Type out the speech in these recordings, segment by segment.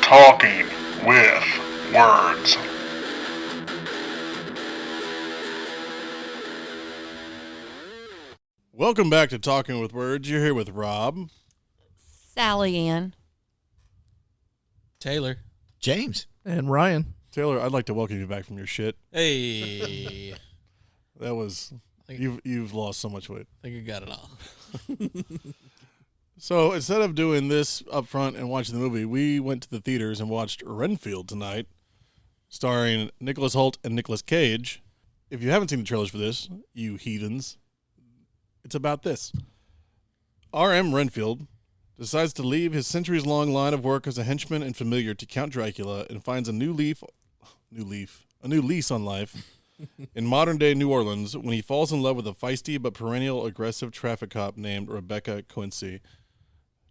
Talking with Words. Welcome back to Talking with Words. You're here with Rob, Sally Ann, Taylor, James, and Ryan. Taylor. I'd like to welcome you back from your shit. Hey, That was you've lost so much weight. I think I got it all. So instead of doing this up front and watching the movie, we went to the theaters and watched Renfield tonight, starring Nicholas Hoult and Nicolas Cage. If you haven't seen the trailers for this, you heathens, it's about this. R.M. Renfield decides to leave his centuries-long line of work as a henchman and familiar to Count Dracula and finds a new lease on life in modern-day New Orleans when he falls in love with a feisty but perennial aggressive traffic cop named Rebecca Quincy,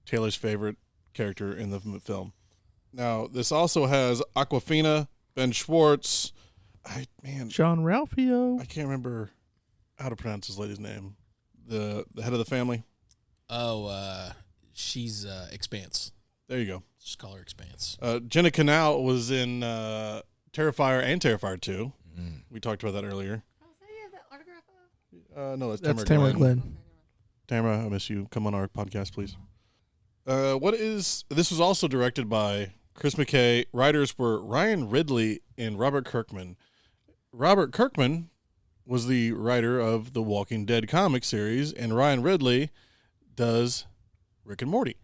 Taylor's favorite character in the film. Now, this also has Awkwafina, Ben Schwartz. John Ralphio. I can't remember how to pronounce this lady's name. The head of the family. Oh, she's Expanse. There you go. Just call her Expanse. Jenna Canal was in Terrifier and Terrifier 2. We talked about that earlier. Oh, so you have that autograph of? No, That's Tamara Glenn. Tamara, I miss you. Come on our podcast, please. This was also directed by Chris McKay. Writers were Ryan Ridley and Robert Kirkman. Robert Kirkman was the writer of the Walking Dead comic series, and Ryan Ridley does Rick and Morty.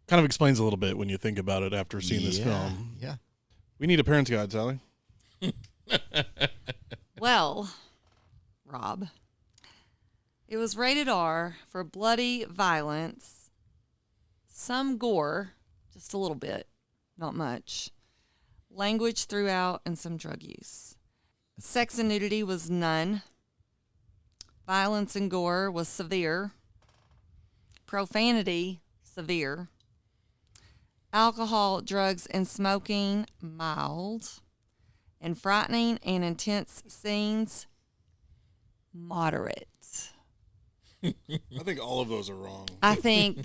Kind of explains a little bit when you think about it after seeing this film. Yeah. We need a parent's guide, Sally. Well, Rob, it was rated R for bloody violence, some gore, just a little bit, not much, language throughout, and some drug use. Sex and nudity was none. Violence and gore was severe. Profanity, severe. Alcohol, drugs, and smoking, mild. And frightening and intense scenes, moderate. I think all of those are wrong. I think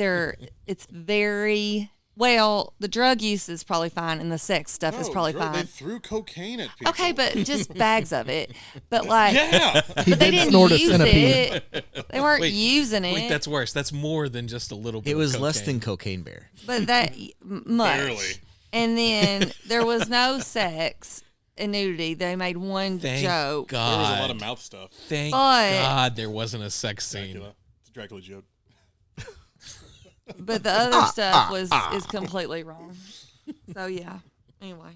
it's very, well, the drug use is probably fine and the sex stuff is probably They fine. threw cocaine at people. Okay, but just bags of it. But like, Yeah. but they didn't snort a use centipede. it. They weren't using it. Wait, that's worse. That's more than just a little bit. It was of less cocaine. than Cocaine Bear. But that much. Barely. And then there was no sex and nudity. They made one Thank joke. God. There was a lot of mouth stuff. Thank But- God there wasn't a sex scene. Dracula. It's a Dracula joke. But the other stuff is completely wrong. So yeah. Anyway.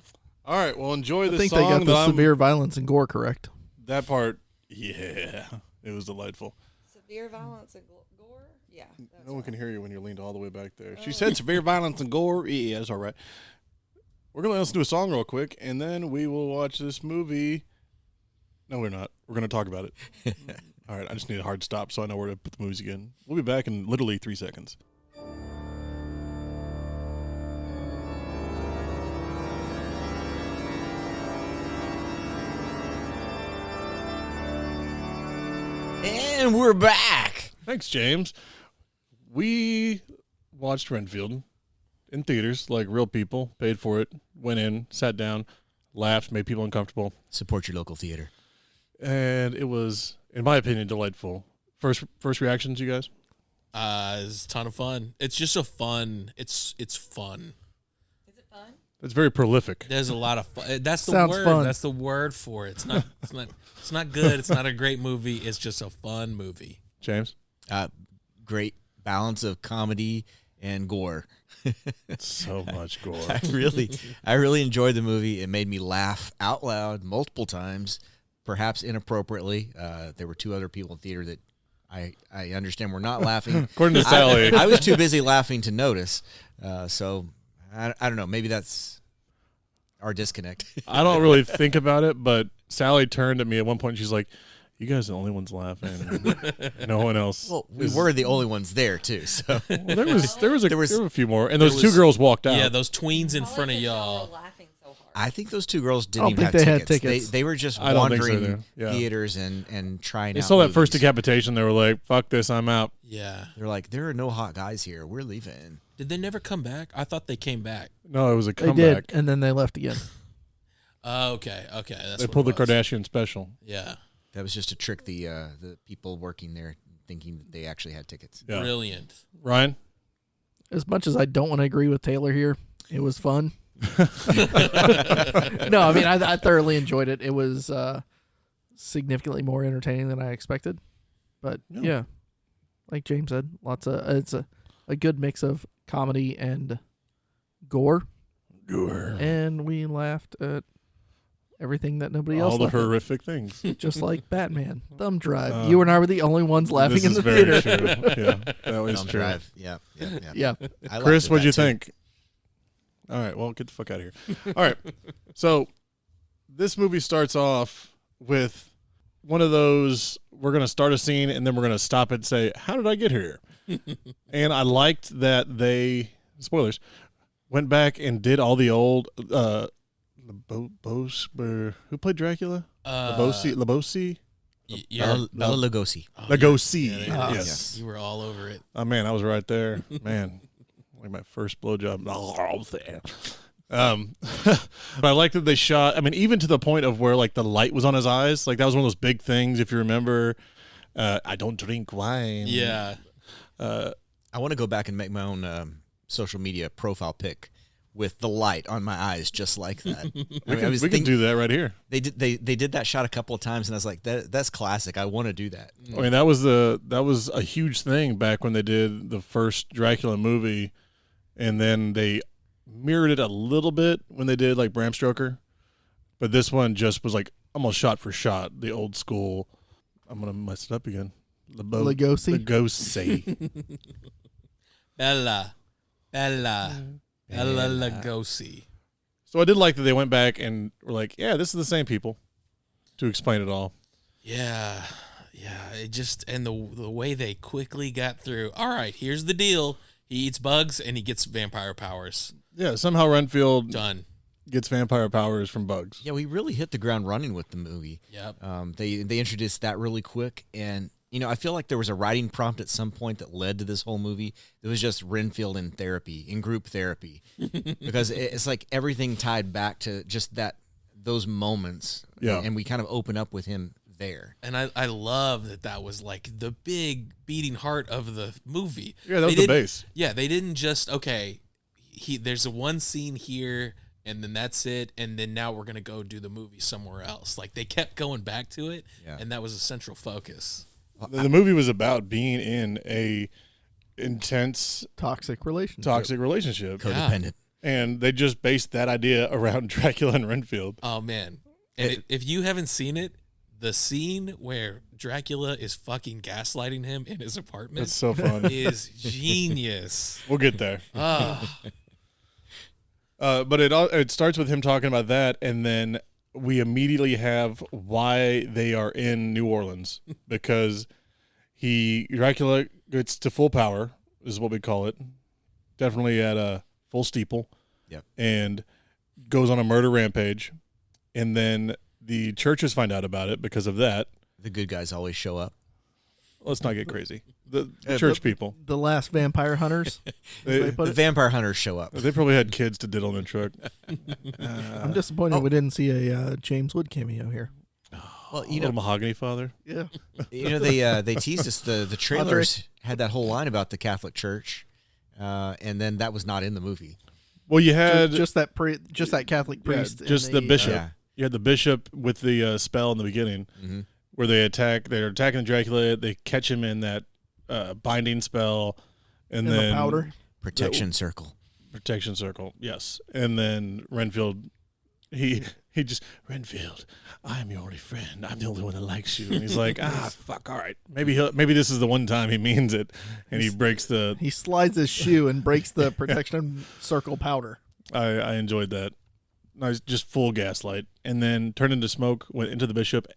All right, well, enjoy I this think song. they got the that I'm- severe violence and gore correct. That part, yeah, it was delightful. Severe violence and gore? Yeah. No one can hear you when you're leaned all the way back there. She said severe violence and gore. Yeah, that's all right. We're going to listen to a song real quick, and then we will watch this movie. No, we're not. We're going to talk about it. All right, I just need a hard stop so I know where to put the movies again. We'll be back in literally 3 seconds. And we're back. Thanks, James. We watched Renfield in theaters like real people, paid for it, went in, sat down, laughed, made people uncomfortable. Support your local theater. And it was, in my opinion, delightful. First reactions, you guys? It's a ton of fun. It's just a fun. It's fun. Is it fun? It's very prolific. There's a lot of fun. That's the Sounds word. fun. That's the word for it. It's not. It's not good. It's not a great movie. It's just a fun movie. James? Great balance of comedy and gore. So much gore. I really enjoyed the movie. It made me laugh out loud multiple times, perhaps inappropriately. There were two other people in theater that I understand were not laughing. According to Sally. I was too busy laughing to notice. So I don't know. Maybe that's our disconnect. I don't really think about it, but Sally turned at me at one point. She's like, you guys are the only ones laughing. No one else. Well, we were the only ones there too. So Well, there was a few more, and those there two was- girls walked out. Yeah, those tweens in front of y'all. Were laughing so hard. I think those two girls I didn't don't even have think they had tickets. tickets. They were just I don't think so, wandering yeah. theaters and trying They out saw that first movies. decapitation. They were like, "Fuck this, I'm out." Yeah. They're like, there are no hot guys here. We're leaving. Did they never come back? I thought they came back. No, it was a They comeback. did, and then they left again. Okay. That's They what pulled the it was. Kardashian special. Yeah. That was just to trick the people working there, thinking that they actually had tickets. Yeah. Brilliant. Ryan, As much as I don't want to agree with Taylor here, it was fun. No, I mean I thoroughly enjoyed it. It was significantly more entertaining than I expected. But yeah, like James said, it's a good mix of comedy and gore. And we laughed at everything that nobody else all the laughed at. horrific things. Just like Batman, Thumb Drive. You and I were the only ones laughing This in is the very theater. true. Yeah, that was Thumb true. drive. Yeah. Yeah. I laughed Chris, at what'd that you too. think? All right, well, get the fuck out of here. All right, so this movie starts off with one of those, we're going to start a scene and then we're going to stop it and say, how did I get here? And I liked that they, spoilers, went back and did all the old, who played Dracula? Labosi? You're, Bela Lugosi. Lugosi, there it is. yes. You were all over it. Oh, man, I was right there. Man, like my first blowjob. But I like that they shot, I mean, even to the point of where, like, the light was on his eyes. Like, that was one of those big things, if you remember. I don't drink wine. Yeah. I want to go back and make my own social media profile pic with the light on my eyes, just like that. We can do that right here. They did that shot a couple of times, and I was like, that's classic. I want to do that. I mean, that was a huge thing back when they did the first Dracula movie, and then they mirrored it a little bit when they did like Bram Stoker, but this one just was like almost shot for shot, the old school. I'm gonna mess it up again. Lugosi? Lugosi. Bella Lugosi. So I did like that they went back and were like, yeah, this is the same people to explain it all. Yeah. It just, and the way they quickly got through. All right, here's the deal. He eats bugs and he gets vampire powers. Yeah, somehow Renfield Done. gets vampire powers from bugs. Yeah, we really hit the ground running with the movie. Yep. They introduced that really quick, and I feel like there was a writing prompt at some point that led to this whole movie. It was just Renfield in group therapy, because it's like everything tied back to just those moments. Yeah. And we kind of open up with him there. And I love that was like the big beating heart of the movie. Yeah, that was They the didn't- base. Yeah, they didn't just, okay, there's a one scene here and then that's it, and then now we're going to go do the movie somewhere else. Like, they kept going back to it, Yeah. and that was a central focus. The movie was about being in a intense, Toxic relationship. toxic relationship. Codependent. And they just based that idea around Dracula and Renfield. Oh, man. And if you haven't seen it, the scene where Dracula is fucking gaslighting him in his apartment That's so fun. is genius. We'll get there. Ah, But it starts with him talking about that, and then we immediately have why they are in New Orleans, because Dracula gets to full power, is what we call it, definitely at a full steeple. Yep. And goes on a murder rampage, and then the churches find out about it because of that. The good guys always show up. Let's not get crazy. The church people, The last vampire hunters. as they put The it. vampire hunters show up. they probably had kids to diddle in their truck. I'm disappointed we didn't see a James Wood cameo here. Well, Little mahogany father. Yeah. they teased us. The trailers had that whole line about the Catholic Church, and then that was not in the movie. Well, you had Just that Catholic priest. and just the bishop. Yeah. You had the bishop with the spell in the beginning, Mm-hmm. where they're attacking Dracula. They catch him in that binding spell, and And then the powder. Protection circle. protection circle. Yes, and then Renfield, he just Renfield. I'm your only friend. I'm the only one that likes you. And he's like, fuck. All right, maybe this is the one time he means it, and he breaks the. He slides his shoe and breaks the protection circle powder. I enjoyed that. Nice, just full gaslight, and then turned into smoke. Went into the bishop.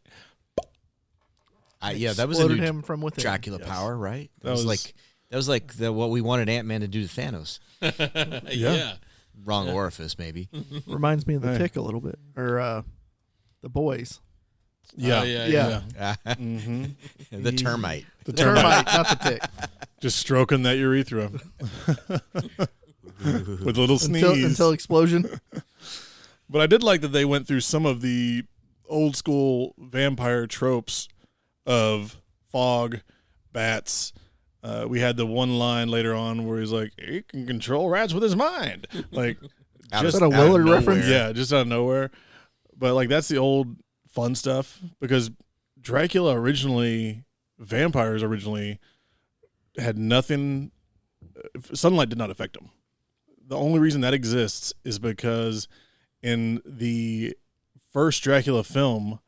Yeah, that was a Exploded new him from within. Dracula power, right? That was- That was like what we wanted Ant-Man to do to Thanos. yeah. Wrong orifice, maybe. Reminds me of the Hey. Tick a little bit, or the Boys. Yeah. Yeah. Mm-hmm. The termite. The Termite, not the Tick. Just stroking that urethra with a little sneeze. Until explosion. But I did like that they went through some of the old school vampire tropes of fog, bats. We had the one line later on where he's like, he can control rats with his mind. Like, Is that a Willard nowhere. reference? yeah, just out of nowhere. But like, that's the old fun stuff because Dracula originally, vampires originally had nothing. Sunlight did not affect them. The only reason that exists is because in the first Dracula film,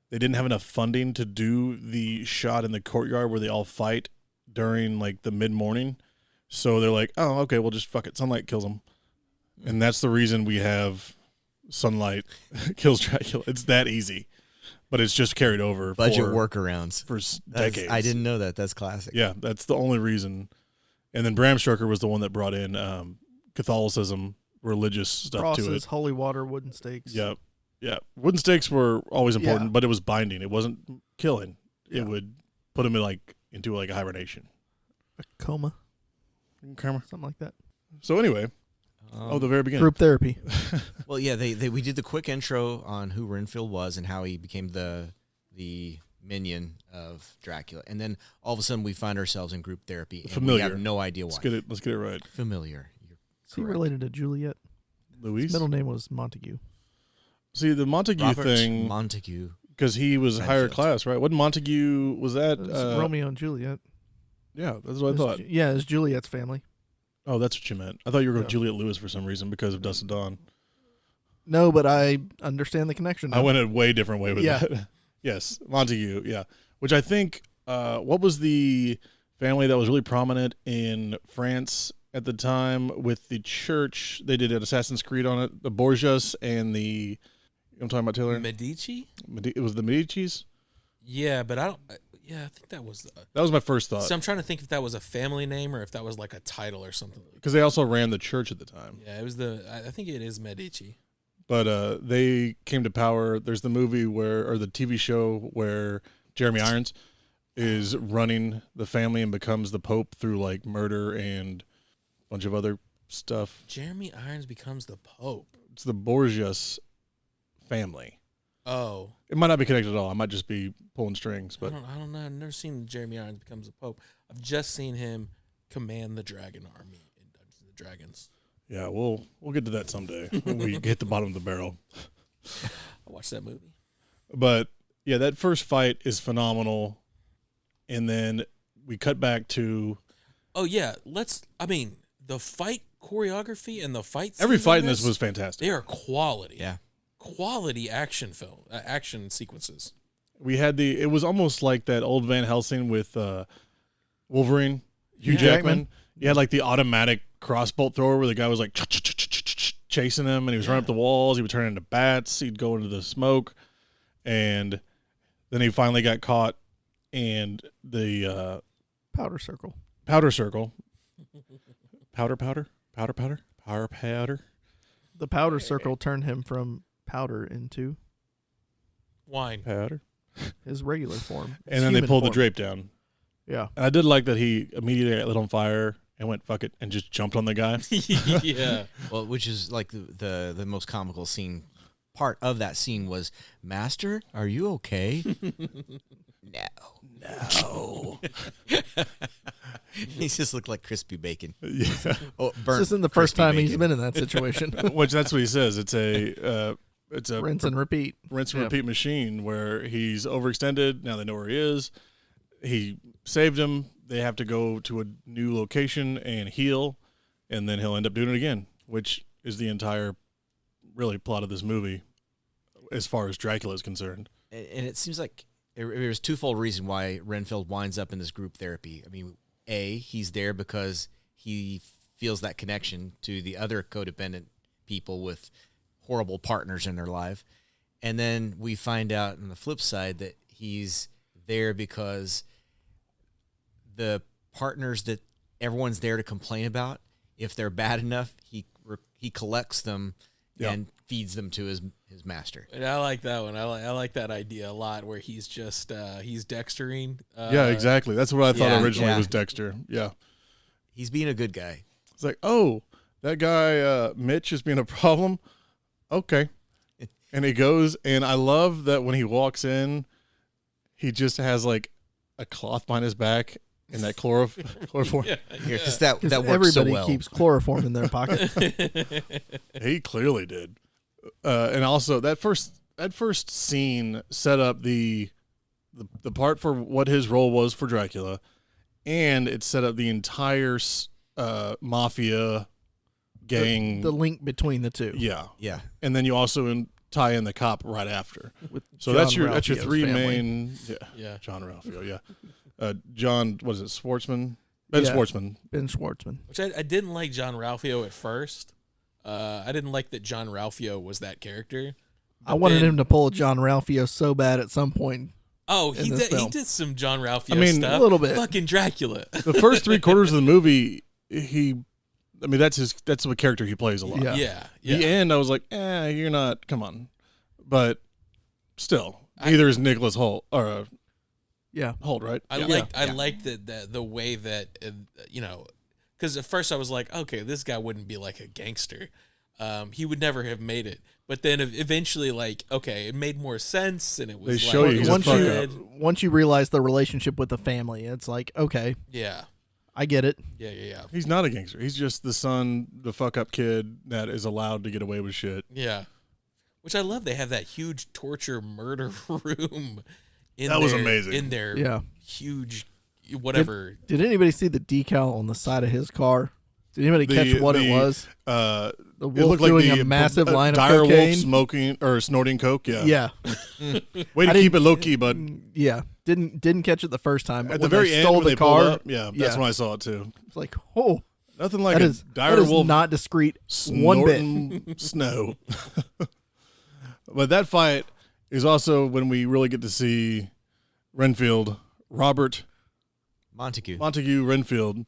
they didn't have enough funding to do the shot in the courtyard where they all fight during like the mid-morning. So they're like, oh, okay, well just fuck it. Sunlight kills them. And that's the reason we have sunlight kills Dracula. It's that easy. But it's just carried over. Budget for, workarounds. For decades. I didn't know that. That's classic. Yeah, that's the only reason. And then Bram Stoker was the one that brought in Catholicism, religious stuff to Crosses, it. holy water, wooden stakes. Yeah. Yeah. Wooden stakes were always important, Yeah. but it was binding. It wasn't killing. Yeah. It would put him in into a hibernation. A coma, Kramer. something like that. So anyway, the very beginning. Group therapy. Well, yeah, we did the quick intro on who Renfield was and how he became the minion of Dracula, and then all of a sudden we find ourselves in group therapy. And Familiar. We have no idea why. Let's get it right. Familiar. You're Is he correct. related to Juliet? Louise. His middle name was Montague. See the Montague Robert thing Montague. because he was higher Renfield. class, right? What Montague was that? It was Romeo and Juliet. Yeah, that's what I thought. Yeah, it's Juliet's family. Oh, that's what you meant. I thought you were going No. Juliet Lewis for some reason because of Dust of Dawn. No, but I understand the connection. I went a way different way with Yeah. that. Yes, Montague. Yeah, which I think. What was the family that was really prominent in France at the time with the church? They did an Assassin's Creed on it. The Borgias and the. You know what I'm talking about, Taylor? Medici? It was the Medicis. Yeah, but I don't. Yeah, I think that was. That was my first thought So I'm trying to think if that was a family name or if that was like a title or something. because they also ran the church at the time. Yeah, it was the. I think it is Medici. But they came to power. There's the movie or the TV show where Jeremy Irons is running the family and becomes the Pope through like murder and a bunch of other stuff. Jeremy Irons becomes the Pope. It's the Borgias family. Oh, It might not be connected at all. I might just be pulling strings, but I don't know. I've never seen Jeremy Irons becomes the Pope. I've just seen him command the dragon army in Dungeons and Dragons. yeah, we'll get to that someday when we hit the bottom of the barrel. I watched that movie. But yeah, that first fight is phenomenal. And then we cut back to Oh yeah, the fight choreography and the fight. every scenes fight in this was fantastic. They are quality. Yeah. Quality action action sequences. We had it was almost like that old Van Helsing with Wolverine, Hugh Yeah. Jackman. You had like the automatic crossbolt thrower where the guy was like chasing him and he was running up the walls. He would turn into bats. He'd go into the smoke. And then he finally got caught and the Powder circle. powder circle. Powder. The powder circle turned him from powder into Wine. Powder. his regular form. And his then they human pulled the form. drape down. Yeah. And I did like that he immediately got lit on fire and went fuck it and just jumped on the guy. Yeah. Well, which is like the most comical scene. Part of that scene was, Master, are you okay? No. He just looked like crispy bacon. Yeah. Oh, This burnt isn't the first crispy time he's bacon. been in that situation. Which that's what he says. It's a Rinse and repeat. rinse and Yeah. repeat machine where he's overextended. Now they know where he is. He saved him. They have to go to a new location and heal, and then he'll end up doing it again, which is the entire really plot of this movie as far as Dracula is concerned. And it seems like there's twofold reason why Renfield winds up in this group therapy. I mean, A, he's there because he feels that connection to the other codependent people with horrible partners in their life. And then we find out on the flip side that he's there because the partners that everyone's there to complain about, if they're bad enough, he he collects them Yeah. and feeds them to his master. And I like that one. I like that idea a lot, where he's just he's dextering. Yeah, exactly. That's what I thought yeah, originally yeah. was Dexter. Yeah. He's being a good guy. It's like, oh, that guy Mitch is being a problem. Okay. And he goes, and I love that when he walks in, he just has like a cloth behind his back and that chloroform. Yeah, Because that works everybody so well. keeps chloroform in their pocket. He clearly did. And also that first scene set up the part for what his role was for Dracula, and it set up the entire mafia gang. The link between the two. Yeah. Yeah. And then you also tie in the cop right after. With So John that's your Ralphio's three family. main. Yeah. Yeah. John Ralphio. Yeah. John, what is it? Schwartzman. Ben Yeah. Schwartzman. Ben Schwartzman. Which I didn't like John Ralphio at first. I didn't like that John Ralphio was that character. I wanted then- him to pull John Ralphio so bad at some point. Oh, in he this did. He film. did some John Ralphio I mean, stuff. a little bit. Fucking Dracula. The first 3/4 of the movie, that's what character he plays a lot. Yeah. Yeah. The end, I was like, you're not. Come on, but still, neither is Nicholas Holt or Yeah. Holt, right? I liked the way that because at first I was like, okay, this guy wouldn't be like a gangster. He would never have made it. But then eventually, like, okay, it made more sense, and it was They like, show you he's a once fuck you up. once you realize the relationship with the family, it's like, okay, yeah, I get it. yeah. He's not a gangster. He's just the son, the fuck up kid that is allowed to get away with shit. Yeah. Which I love. They have that huge torture murder room. That was amazing. In their Yeah. huge whatever. Did anybody see the decal on the side of his car? Did anybody catch what it was? The The wolf doing a massive line of dire cocaine. wolf smoking or snorting coke. Yeah. Yeah, Way to I keep didn't- it low key, bud. yeah. Didn't catch it the first time. But At the when very they end, stole when the they pulled car. up, that's when I saw it too. It's like, oh, Nothing like that a is dire wolf not discreet one bit. snorting snow. But that fight is also when we really get to see Renfield, Robert Montague Renfield,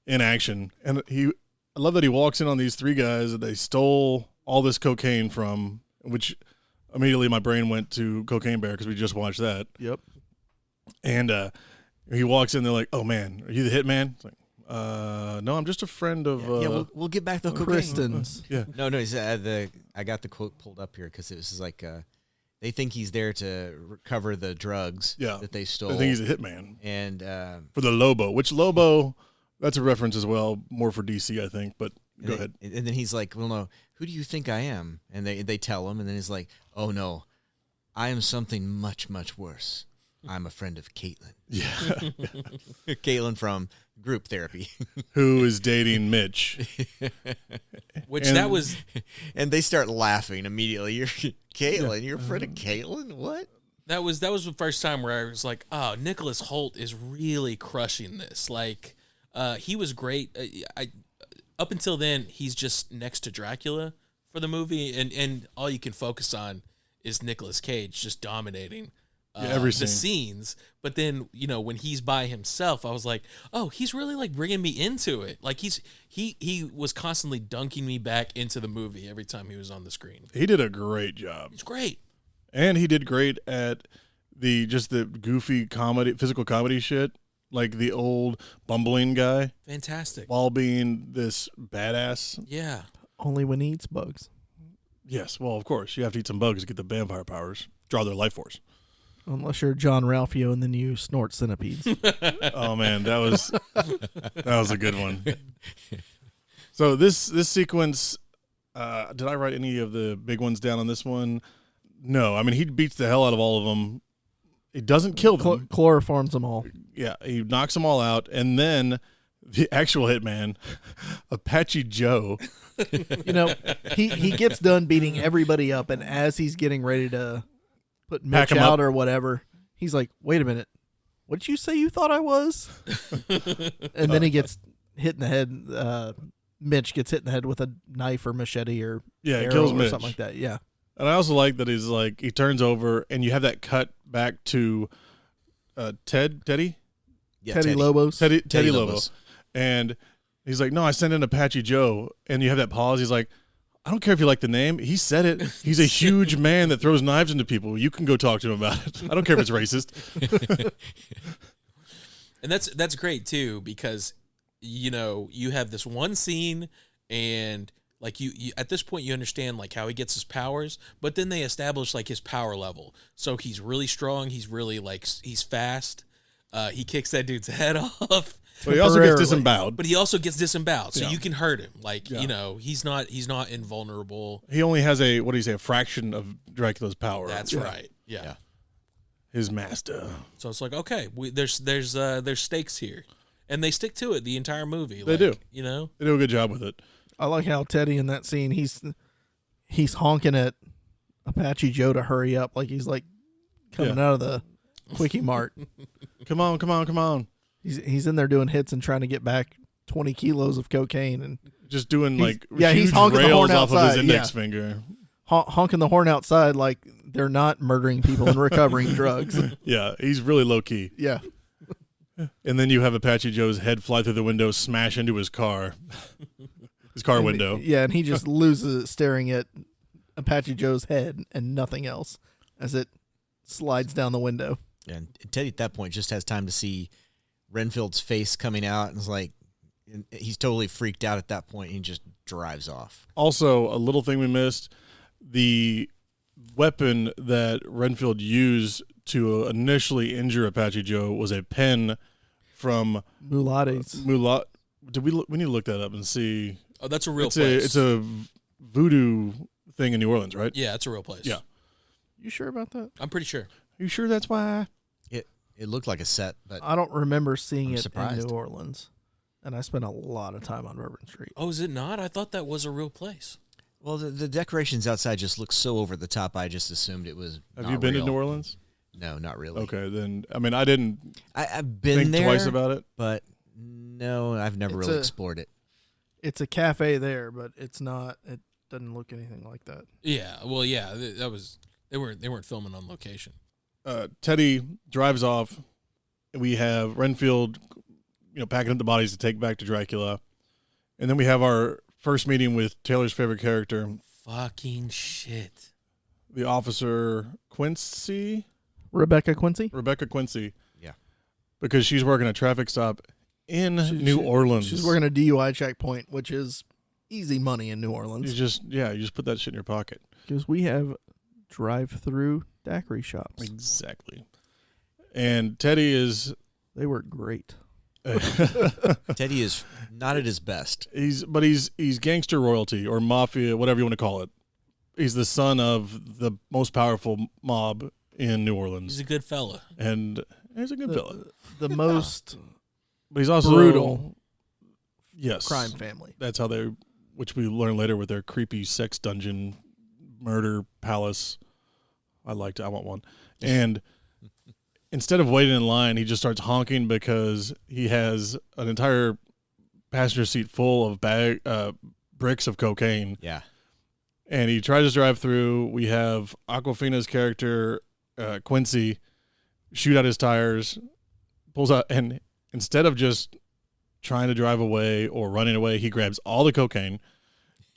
in action. And I love that he walks in on these three guys that they stole all this cocaine from, which immediately my brain went to Cocaine Bear because we just watched that. Yep. And he walks in, they're like, "Oh man, are you the hitman?" It's like, "No, I'm just a friend of." Yeah, we'll get back the cocaine. Kristen's. yeah. No, he's, I got the quote pulled up here because it was like they think he's there to recover the drugs that they stole. I think he's a hitman and for the Lobo, which Lobo, that's a reference as well, more for DC, I think. But go ahead. And then he's like, "Well, no, who do you think I am?" And they tell him, and then he's like, "Oh no, I am something much, much worse. I'm a friend of Caitlin." Yeah, Caitlin from group therapy. who is dating Mitch? Which And- that was And they start laughing immediately. You're Caitlin. You're a friend of Caitlin? What? that was the first time where I was like, oh, Nicholas Holt is really crushing this. Like, he was great. Up until then, he's just next to Dracula for the movie, and all you can focus on is Nicolas Cage just dominating every the scene. scenes. But then, when he's by himself, I was like, oh, he's really like bringing me into it. Like he was constantly dunking me back into the movie every time he was on the screen. He did a great job, It's great. and he did great at the goofy comedy, physical comedy shit, like the old bumbling guy, Fantastic. while being this badass. Yeah. Only when he eats bugs. Yes, well, of course, you have to eat some bugs to get the vampire powers, draw their life force. Unless you're John Ralphio and then you snort centipedes. Oh man, that was a good one. So this sequence, did I write any of the big ones down on this one? No, I mean he beats the hell out of all of them. He doesn't kill them. Chloroforms them all. Yeah, he knocks them all out, and then the actual hitman, Apache Joe. He gets done beating everybody up, and as he's getting ready to put Pack Mitch him out up. or whatever, he's like, "Wait a minute, what did you say you thought I was?" And then he gets hit in the head. Mitch gets hit in the head with a knife or machete or Yeah, he arrow kills or Mitch. something like that. Yeah, And I also like that he's like he turns over, and you have that cut back to Teddy Yeah, Teddy Lobos. Lobo, Lobos. and He's like, no, I sent in Apache Joe. And you have that pause. He's like, I don't care if you like the name. He said it. He's a huge man that throws knives into people. You can go talk to him about it. I don't care if it's racist. And that's great too, because you have this one scene, and like you at this point you understand like how he gets his powers, but then they establish like his power level. So he's really strong. He's really he's fast. He kicks that dude's head off. But he also gets disemboweled. But he also gets disemboweled, so Yeah. you can hurt him. Like Yeah. he's not invulnerable. He only has a fraction of Dracula's power. That's right. Yeah. His master. So it's like, okay, there's stakes here, and they stick to it the entire movie. They do. You know, They do a good job with it. I like how Teddy in that scene, he's honking at Apache Joe to hurry up, like he's like coming out of the Quickie Mart. Come on, come on, come on. He's in there doing hits and trying to get back 20 kilos of cocaine and Just doing He's- like yeah, he's huge honking the rails horn off of his outside, index yeah. finger. honking the horn outside like they're not murdering people and recovering drugs. Yeah, he's really low key. Yeah. And then you have Apache Joe's head fly through the window, smash into his car. His car window. Yeah, and he just loses it staring at Apache Joe's head and nothing else as it slides down the window. And Teddy at that point just has time to see Renfield's face coming out, and it's like he's totally freaked out at that point, and he just drives off. Also, a little thing we missed, the weapon that Renfield used to initially injure Apache Joe was a pen from Mulattes. Mulat. We need to look that up and see. oh, that's a real It's place. it's a voodoo thing in New Orleans, right? yeah, it's a real place. Yeah. You sure about that? I'm pretty sure. Are you sure that's why? It looked like a set, but I don't remember seeing I'm it surprised. in New Orleans. And I spent a lot of time on Bourbon Street. Oh, is it not? I thought that was a real place. well, the decorations outside just look so over the top. I just assumed it was. Have not you been real. to New Orleans? No, not really. Okay, then I mean I didn't I've been think there twice about it. but no, I've never It's really a- explored it. It's a cafe there, but it's not. It doesn't look anything like that. Yeah. Well, yeah. That was they weren't filming on location. Teddy drives off. We have Renfield, packing up the bodies to take back to Dracula, and then we have our first meeting with Taylor's favorite character, Fucking shit. the officer Quincy, Rebecca Quincy? Rebecca Quincy. Yeah. Because she's working a traffic stop in New Orleans. She's working a DUI checkpoint, which is easy money in New Orleans. You just put that shit in your pocket. Because we have drive-through daiquiri shops. Exactly. And Teddy is They were great. Teddy is not at his best. he's gangster royalty or mafia, whatever you want to call it. He's the son of the most powerful mob in New He's Orleans, a good fella. and he's a good fella. The most But he's also brutal Yes, crime family. That's how they, which we learn later with their creepy sex dungeon, murder palace. I want one. And instead of waiting in line, he just starts honking because he has an entire passenger seat full of bricks of cocaine. Yeah. And he tries to drive through. We have Aquafina's character, Quincy, shoot out his tires, pulls out, and instead of just trying to drive away or running away, he grabs all the cocaine,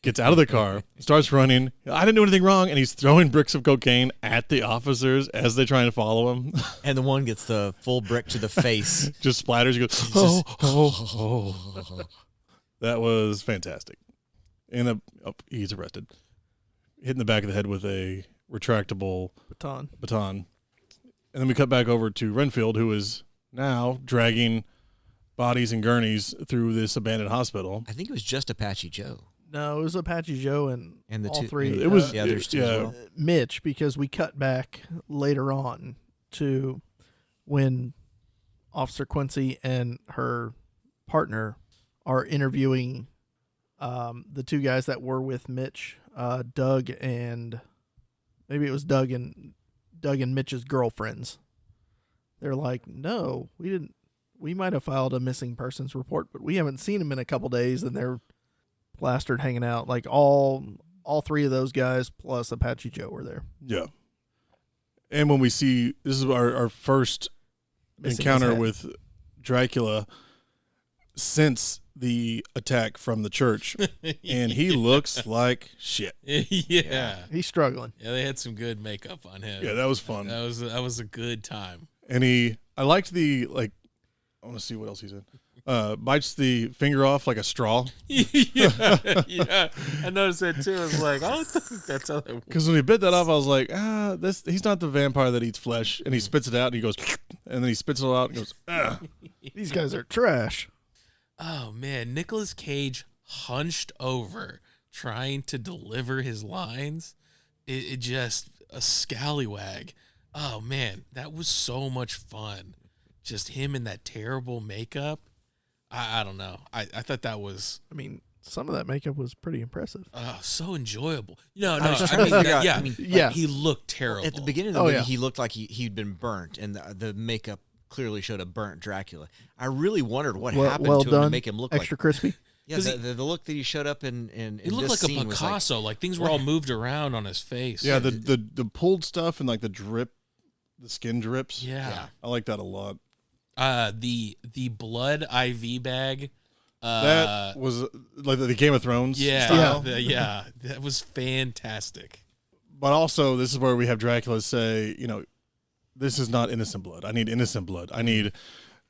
gets out of the car, starts running. I didn't do anything wrong, and he's throwing bricks of cocaine at the officers as they're trying to follow him. And the one gets the full brick to the face. Just splatters. He goes, oh. That was fantastic. And he's arrested. Hit in the back of the head with a retractable baton. And then we cut back over to Renfield, who is now dragging bodies and gurneys through this abandoned hospital. I think it was just Apache Joe. No, it was Apache Joe and And the all two- three. It was Yeah, there's two as well. Mitch, because we cut back later on to when Officer Quincy and her partner are interviewing the two guys that were with Mitch, Doug and maybe it was Doug and Mitch's girlfriends. They're like, no, we didn't. We might have filed a missing persons report, but we haven't seen him in a couple days, and they're plastered hanging out. Like all three of those guys plus Apache Joe were there. Yeah. And when we see, this is our first Missing encounter his head. with Dracula since the attack from the church, and he looks like shit. Yeah. He's struggling. Yeah, they had some good makeup on him. Yeah, that was fun. That was a good time. And I liked I want to see what else he's in. Bites the finger off like a straw. yeah. I noticed that too. I was like, I don't think that's how that works. Because when he bit that off, I was like, he's not the vampire that eats flesh. And he spits it out, and he goes, and then he spits it all out and goes, These guys are trash. Oh man, Nicolas Cage hunched over trying to deliver his lines. It just a scallywag. Oh man, that was so much fun. Just him in that terrible makeup. I don't know. I thought that was. I mean, some of that makeup was pretty impressive. So enjoyable. No. I was trying to figure out, I mean, yeah. He looked terrible. At the beginning of the movie, he looked like he'd been burnt, and the makeup clearly showed a burnt Dracula. I really wondered what happened to him to make him look extra like crispy. Yeah, the look that he showed up in He looked this like a scene was Picasso. Like things were all moved around on his face. yeah, the pulled stuff and like the drip, the skin drips. Yeah. I like that a lot. The blood IV bag. That was like the Game of Thrones Yeah, style. that was fantastic. But also, this is where we have Dracula say, this is not innocent blood. I need innocent blood. I need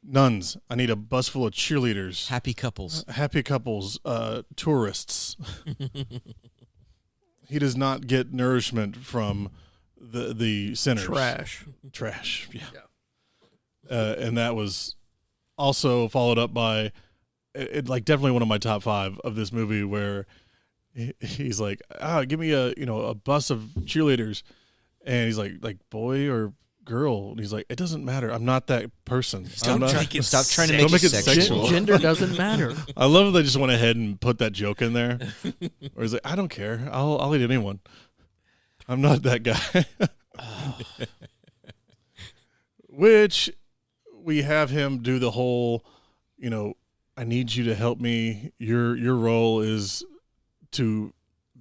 nuns. I need a bus full of cheerleaders. happy couples. Happy couples, tourists. He does not get nourishment from the sinners. Trash. Yeah. And that was also followed up by like definitely one of my top 5 of this movie, where he's like, give me a bus of cheerleaders, and he's like boy or girl, and he's like, it doesn't matter. I'm not that person. Stop trying to Don't make make it it sexual. Gender doesn't matter. I love that they just went ahead and put that joke in there. Where he's like, I don't care. I'll eat anyone. I'm not that guy. Which we have him do the whole, I need you to help me. Your role is to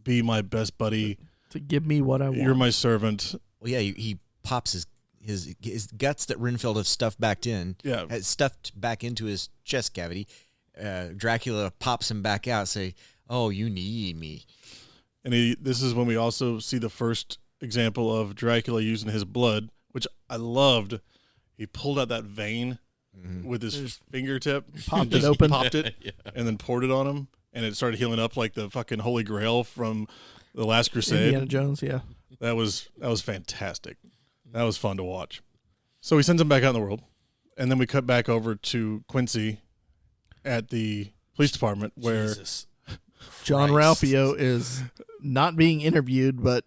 be my best buddy. To give me what I want. You're my servant. Well, yeah, he pops his guts that Renfield have stuffed back in. Yeah. Has stuffed back into his chest cavity. Dracula pops him back out, say, "Oh, you need me." And this is when we also see the first example of Dracula using his blood, which I loved. He pulled out that vein with his fingertip, popped it open, and then poured it on him, and it started healing up like the fucking Holy Grail from The Last Crusade. Indiana Jones, yeah. That was fantastic. That was fun to watch. So he sends him back out in the world, and then we cut back over to Quincy at the police department where Jesus John Ralphio is not being interviewed, but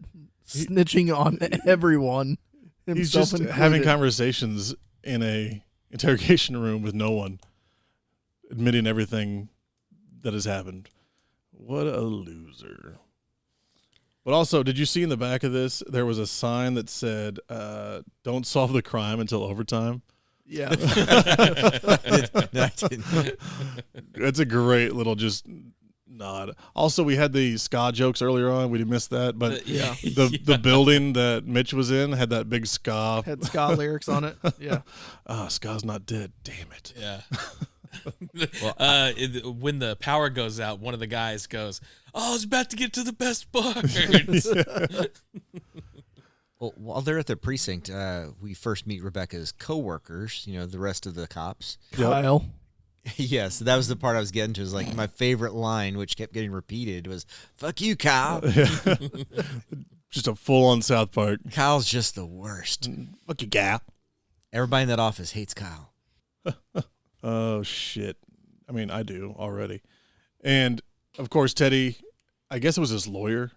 snitching on everyone. he's himself just included. having conversations in a interrogation room with no one, admitting everything that has happened. What a loser. But also, did you see in the back of this, there was a sign that said, don't solve the crime until overtime? Yeah. No, I didn't. That's a great little just nod. Also, we had the ska jokes earlier on. We missed that. But Yeah. the building that Mitch was in had that big ska. Had ska lyrics on it. Yeah. Ska's not dead. Damn it. Yeah. When the power goes out, one of the guys goes, "Oh, I was about to get to the best part." Well, while they're at the precinct, we first meet Rebecca's co-workers, the rest of the cops. Kyle. Yes, that was the part I was getting to. Is like my favorite line, which kept getting repeated, was "Fuck you, Kyle." Just a full-on South Park. Kyle's just the worst. Fuck you, gal. Everybody in that office hates Kyle. Oh, shit. I mean, I do already. And, of course, Teddy, I guess it was his lawyer,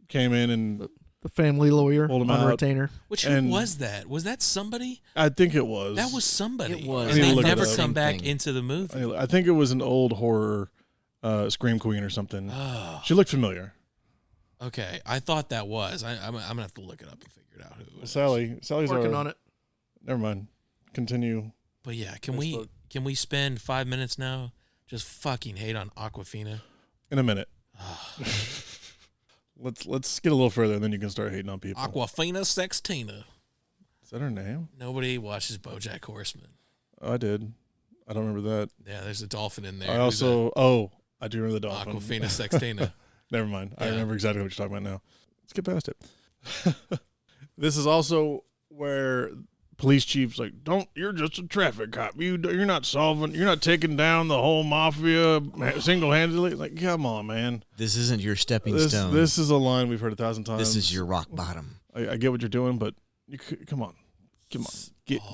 came in and The family lawyer Pulled him on out. retainer. Who And- was that? Was that somebody? I think it was. That was somebody. It was. I And need to they look it never up. come back Thing. into the movie. I think it was an old horror Scream Queen or something. Oh, She looked familiar. okay. I thought that was. I'm gonna have to look it up and figure it out who it was. Sally's Working our, on it. Never mind. Continue. But yeah, Facebook. can we spend 5 minutes now just fucking hate on Aquafina? In a minute. Let's get a little further, and then you can start hating on people. Aquafina Sextina. Is that her name? Nobody watches BoJack Horseman. Oh, I did. I don't remember that. Yeah, there's a dolphin in there. I Who's also I do remember the dolphin. Aquafina sextina. Never mind. I Yeah. remember exactly what you're talking about now. Let's get past it. This is also where police chief's like, "Don't. You're just a traffic cop. You're not solving. You're not taking down the whole mafia single handedly." Like, come on, man. This isn't your stepping stone. This is a line we've heard 1,000 times. This is your rock bottom. I get what you're doing, but come on, get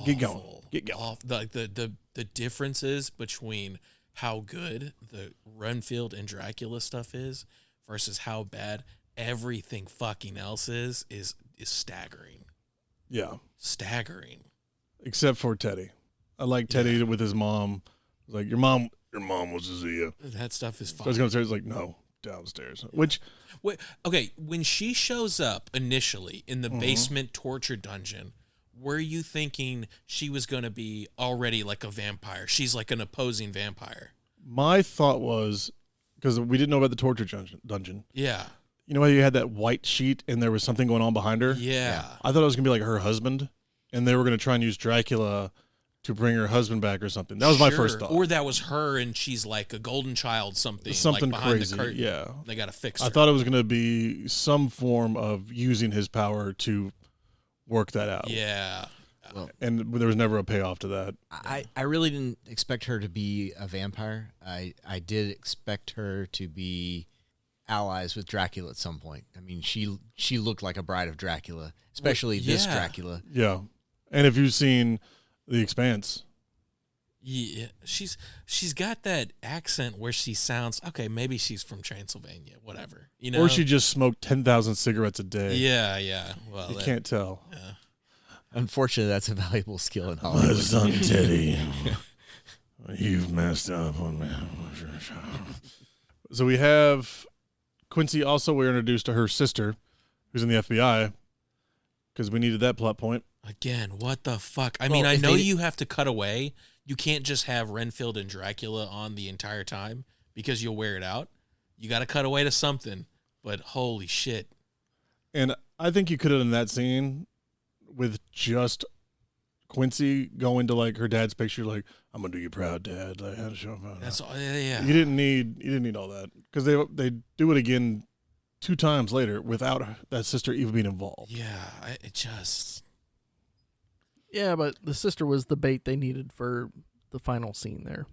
going, get going. Like the differences between how good the Renfield and Dracula stuff is versus how bad everything fucking else is staggering. Yeah, Staggering. except for Teddy. I like Teddy with his mom. Like, your mom was a Zia. That stuff is So I fine. was going upstairs, like, no, downstairs. Which, Wait, okay, when she shows up initially in the basement torture dungeon, were you thinking she was going to be already like a vampire? She's like an opposing vampire. my thought was, because we didn't know about the torture dungeon. Yeah. You know how you had that white sheet and there was something going on behind her? Yeah. I thought it was going to be like her husband, and they were going to try and use Dracula to bring her husband back or something. That was my first thought. Or that was her and she's like a golden child something. Something like behind crazy, the curtain. yeah. They got to fix her. I thought it was going to be some form of using his power to work that out. Yeah. And there was never a payoff to that. I really didn't expect her to be a vampire. I did expect her to be allies with Dracula at some point. I mean, she looked like a bride of Dracula, especially this yeah. Dracula. Yeah. And if you've seen The Expanse, Yeah, she's got that accent where she sounds okay. Maybe she's from Transylvania, whatever, you know. or she just smoked 10,000 cigarettes a day. Yeah. Well, You can't tell. Unfortunately, that's a valuable skill in Hollywood. son Teddy, you've messed up on me. So we have Quincy. Also, we're introduced to her sister, who's in the FBI, because we needed that plot point. Again, what the fuck? I Well, mean, I if know they- you have to cut away. You can't just have Renfield and Dracula on the entire time because you'll wear it out. You got to cut away to something. But holy shit. And I think you could have done that scene with just Quincy going to like her dad's picture, like, "I'm gonna do you proud, Dad." Like, how to show him. That's all. Yeah. You didn't need all that, because they do it again 2 times later without that sister even being involved. Yeah. It just. Yeah, but the sister was the bait they needed for the final scene there.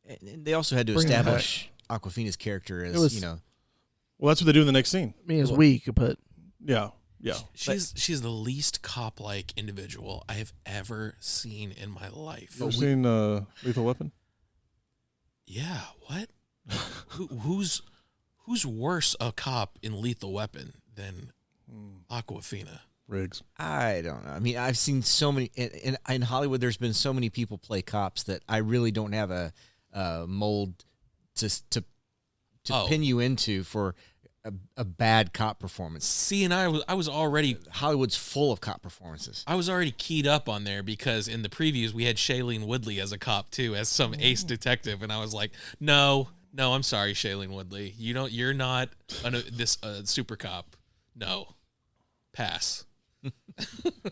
And they also had to Bring her establish Aquafina's character as, It was- you know, Well, that's what they do in the next scene. I mean, it's weak, but Yeah. She's the least cop-like individual I have ever seen in my life. You ever seen Lethal Weapon? Yeah, what? Who's worse a cop in Lethal Weapon than Aquafina? Riggs. I don't know. I mean, I've seen so many in Hollywood. There's been so many people play cops that I really don't have a mold to Oh. pin you into for a bad cop performance. See, and I was already Hollywood's full of cop performances. keyed up on there because in the previews we had Shailene Woodley as a cop too, as some ace detective, and I was like, no, I'm sorry, Shailene Woodley, you're not this super cop. No, pass.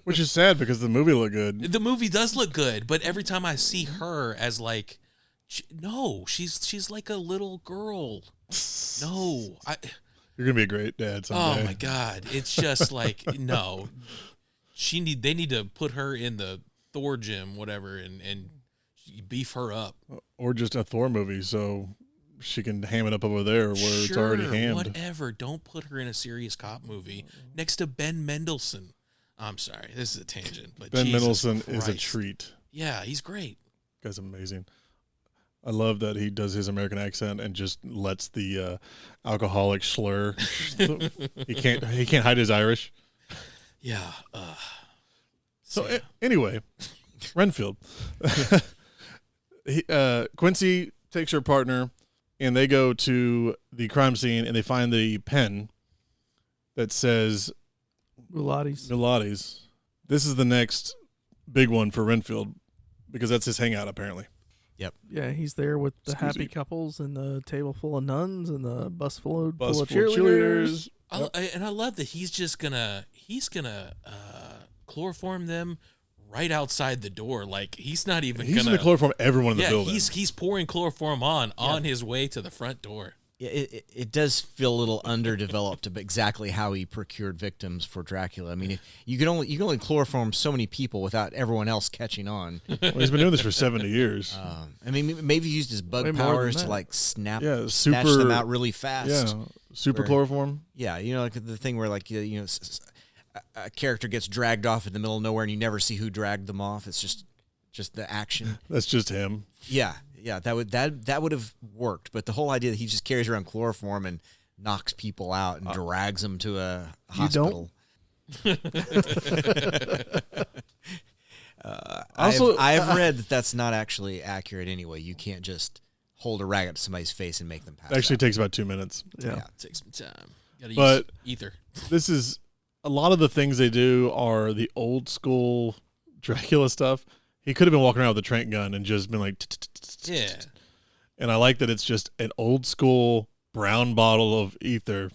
Which is sad because the movie looked good. The movie does look good, but every time I see her as like, she's like a little girl. No, You're gonna be a great dad someday. oh my god, it's just like no. They need to put her in the Thor gym, whatever, and beef her up. Or just a Thor movie, so she can ham it up over there where it's already hammed. Whatever. Don't put her in a serious cop movie next to Ben Mendelsohn. I'm sorry, this is a tangent, but Ben Jesus Mendelsohn is a Christ. treat. Yeah, he's great. Guy's amazing. I love that he does his American accent and just lets the alcoholic slur. He can't hide his Irish. Yeah. So anyway, Renfield. Quincy takes her partner, and they go to the crime scene, and they find the pen that says Mulati's. This is the next big one for Renfield, because that's his hangout, apparently. Yeah, he's there with the Excuse happy me. couples and the table full of nuns and the bus full of Full of cheerleaders. And I love that he's gonna chloroform them right outside the door. Like he's not even He's gonna going to chloroform everyone in the yeah, building. he's pouring chloroform on his way to the front door. It does feel a little underdeveloped of exactly how he procured victims for Dracula. I mean, you can only chloroform so many people without everyone else catching on. Well, he's been doing this for 70 years. I mean, maybe he used his bug Way more than powers to that. like snatch super them out really fast. Yeah, super Where- chloroform. Yeah, like the thing where like a character gets dragged off in the middle of nowhere and you never see who dragged them off. It's just the action. That's just him. Yeah, that would have worked. But the whole idea that he just carries around chloroform and knocks people out and drags them to a hospital. Also, I've read that that's not actually accurate anyway. You can't just hold a rag up to somebody's face and make them pass Actually, out. takes about 2 minutes. Yeah. Take some time. Gotta But- use ether. This is a lot of the things they do are the old school Dracula stuff. He could have been walking around with a trank gun and just been like, Yeah. and I like that it's just an old school brown bottle of ether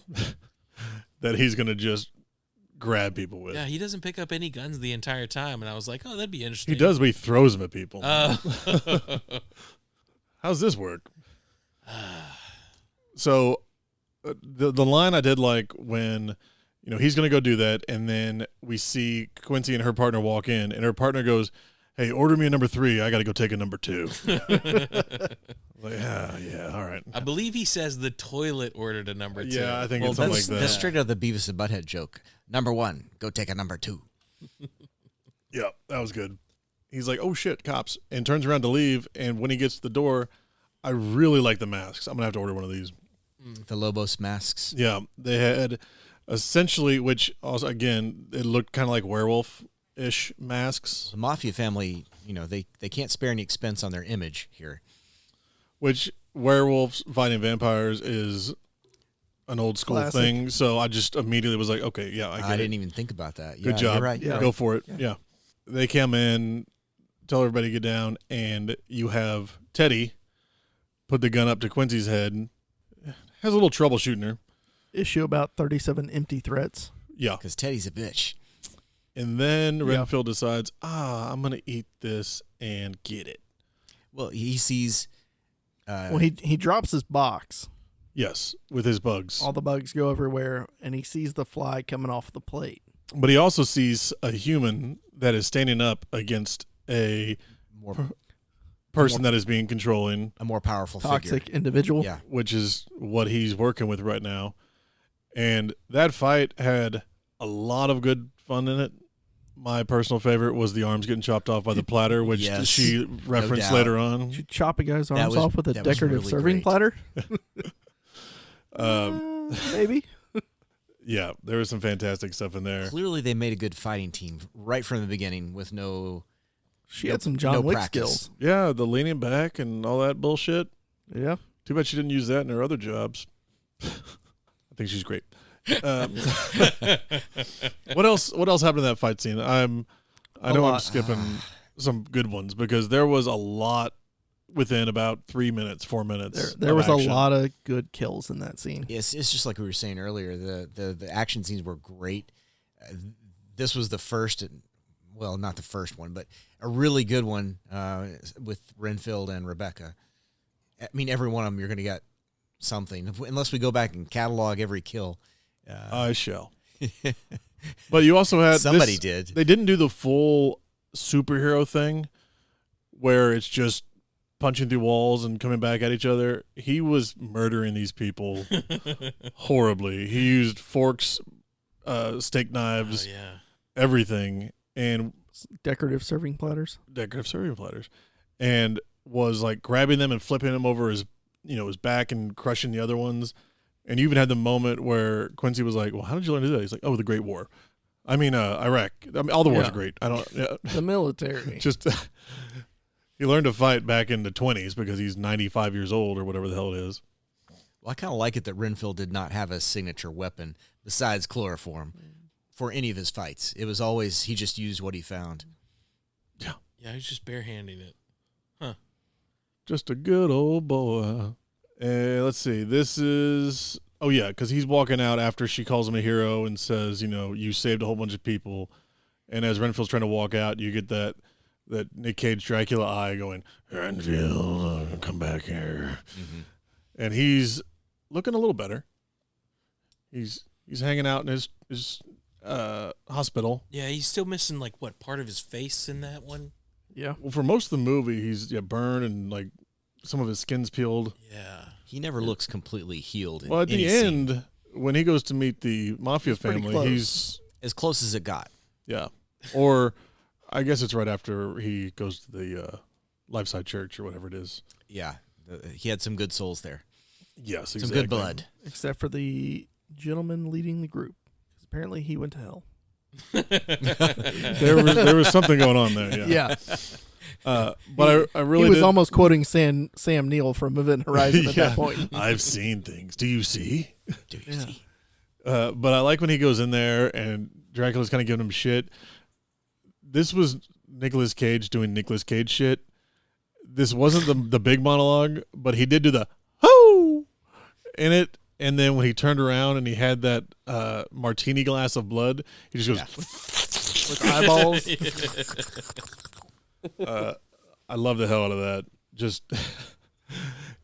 that he's going to just grab people with. Yeah, he doesn't pick up any guns the entire time, and I was like, oh, that'd be interesting. He does, but he throws them at people. Oh. How's this work? So the line I did like when, he's going to go do that, and then we see Quincy and her partner walk in, and her partner goes, hey, order me a number 3. I got to go take a number 2. Like, yeah, all right. I believe he says the toilet ordered a number 2. Yeah, I think it's something like that. That's straight out of the Beavis and Butthead joke. Number 1, go take a number 2. Yeah, that was good. He's like, oh, shit, cops, and turns around to leave, and when he gets to the door, I really like the masks. I'm going to have to order one of these. The Lobos masks. Yeah, they had essentially, which also, again, it looked kind of like werewolf-ish masks, The Mafia family, they can't spare any expense on their image here. which werewolves fighting vampires is an old school Classic. thing. So I just immediately was like, okay, yeah, I get I it. didn't even think about that. Good Yeah, job. You're right. Yeah. Go for it. Yeah. They come in, tell everybody to get down, and you have Teddy put the gun up to Quincy's head. Has a little trouble shooting her. Issue about 37 empty threats. Yeah. Because Teddy's a bitch. And then Yeah. Renfield decides, I'm going to eat this and get it. Well, he sees. Well, he drops his box. Yes, with his bugs. All the bugs go everywhere, and he sees the fly coming off the plate. But he also sees a human that is standing up against a more person that is being controlling, a more powerful Toxic figure. individual. Yeah. which is what he's working with right now. And that fight had a lot of good fun in it. My personal favorite was the arms getting chopped off by the platter, which Yes, she referenced doubt. later on. Did you chop a guy's That arms was- off with a that was decorative really serving great. platter? Maybe. Yeah, there was some fantastic stuff in there. Clearly, they made a good fighting team right from the beginning with no. She had some John no Wick practice. skills. Yeah, the leaning back and all that bullshit. Yeah. Too bad she didn't use that in her other jobs. I think she's great. What else happened in that fight scene? I know I'm lot. skipping some good ones because there was a lot within about 4 minutes. There of was action. a lot of good kills in that scene. It's just like we were saying earlier. The action scenes were great. This was the first, well, not the first one, but a really good one with Renfield and Rebecca. I mean, every one of them you're going to get something, unless we go back and catalog every kill. I shall. But you also had Somebody this- did. They didn't do the full superhero thing where it's just punching through walls and coming back at each other. He was murdering these people horribly. He used forks, steak knives, Oh, yeah. everything, and Decorative serving platters. decorative serving platters, and was like grabbing them and flipping them over his back and crushing the other ones. And you even had the moment where Quincy was like, "Well, how did you learn to do that?" He's like, "Oh, the Great War. I mean, Iraq. I mean, all the wars Yeah. are great. I don't. Yeah. The military. Just he learned to fight back in the 20s because he's 95 years old or whatever the hell it is. Well, I kind of like it that Renfield did not have a signature weapon besides chloroform for any of his fights. It was always he just used what he found. Yeah, he's just barehanding it. Just a good old boy. Let's see. This is because he's walking out after she calls him a hero and says, you saved a whole bunch of people. And as Renfield's trying to walk out, you get that Nick Cage Dracula eye going, Renfield, come back here. Mm-hmm. And he's looking a little better. He's hanging out in his hospital. Yeah, he's still missing like what part of his face in that one. Yeah. Well, for most of the movie, he's burned and like some of his skin's peeled. Yeah, He never looks completely healed. In Well, at any the scene. end, when he goes to meet the mafia He's pretty family, close. he's As close as it got. yeah. Or I guess it's right after he goes to the Lifeside Church or whatever it is. Yeah. He had some good souls there. Yes, Some exactly. good blood. Except for the gentleman leading the group. 'Cause apparently he went to hell. There was something going on there. Yeah. But I really He was did, almost quoting Sam Neill from Event Horizon at Yeah. that point. I've seen things. Do you see? Do you Yeah. see? But I like when he goes in there and Dracula's kind of giving him shit. This was Nicolas Cage doing Nicolas Cage shit. This wasn't the big monologue, but he did do the ho in it. And then when he turned around and he had that martini glass of blood, he just goes, With eyeballs. I love the hell out of that. Just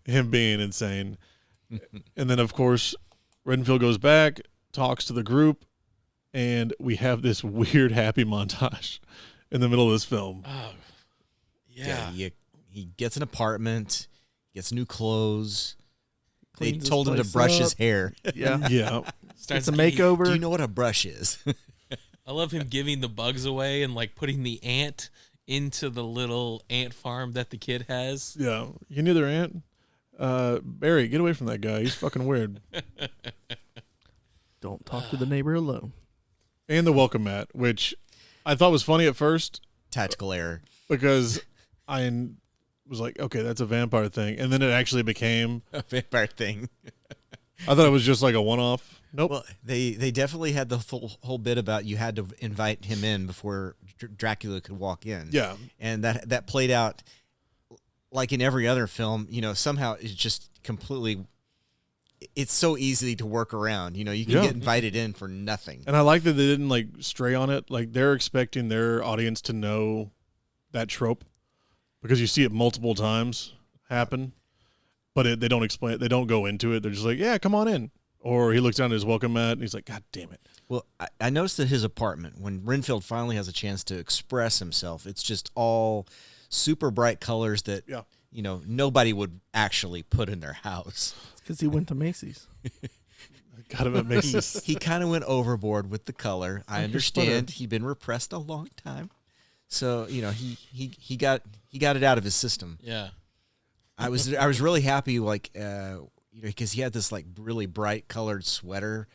him being insane. And then, of course, Renfield goes back, talks to the group, and we have this weird happy montage in the middle of this film. Oh, yeah. He gets an apartment, gets new clothes. They Cleans his told him to place brush up. his hair. Yeah. Yeah. It's a getting- makeover. Do you know what a brush is? I love him giving the bugs away and like putting the ant into the little ant farm that the kid has. Yeah. You knew their aunt? Barry, get away from that guy. He's fucking weird. Don't talk to the neighbor alone. And the welcome mat, which I thought was funny at first Tactical error. because I was like, okay, that's a vampire thing. And then it actually became, A vampire thing. I thought it was just like a one-off. Nope. Well, they definitely had the whole bit about you had to invite him in before Dracula could walk in. Yeah. And that played out like in every other film. You know, somehow it's just completely. It's so easy to work around. You know, you can Yeah. get invited in for nothing. And I like that they didn't like stray on it. Like they're expecting their audience to know that trope because you see it multiple times happen, but they don't explain it. They don't go into it. They're just like, yeah, come on in. Or he looks down at his welcome mat and he's like, God damn it. Well, I noticed that his apartment, when Renfield finally has a chance to express himself, it's just all super bright colors that, Yeah. you know, nobody would actually put in their house. It's because he went to Macy's. God, it makes this. He kind of went overboard with the color. I your understand he'd been repressed a long time. So, you know, he got it out of his system. Yeah. I was really happy, like, you know, because he had this like really bright colored sweater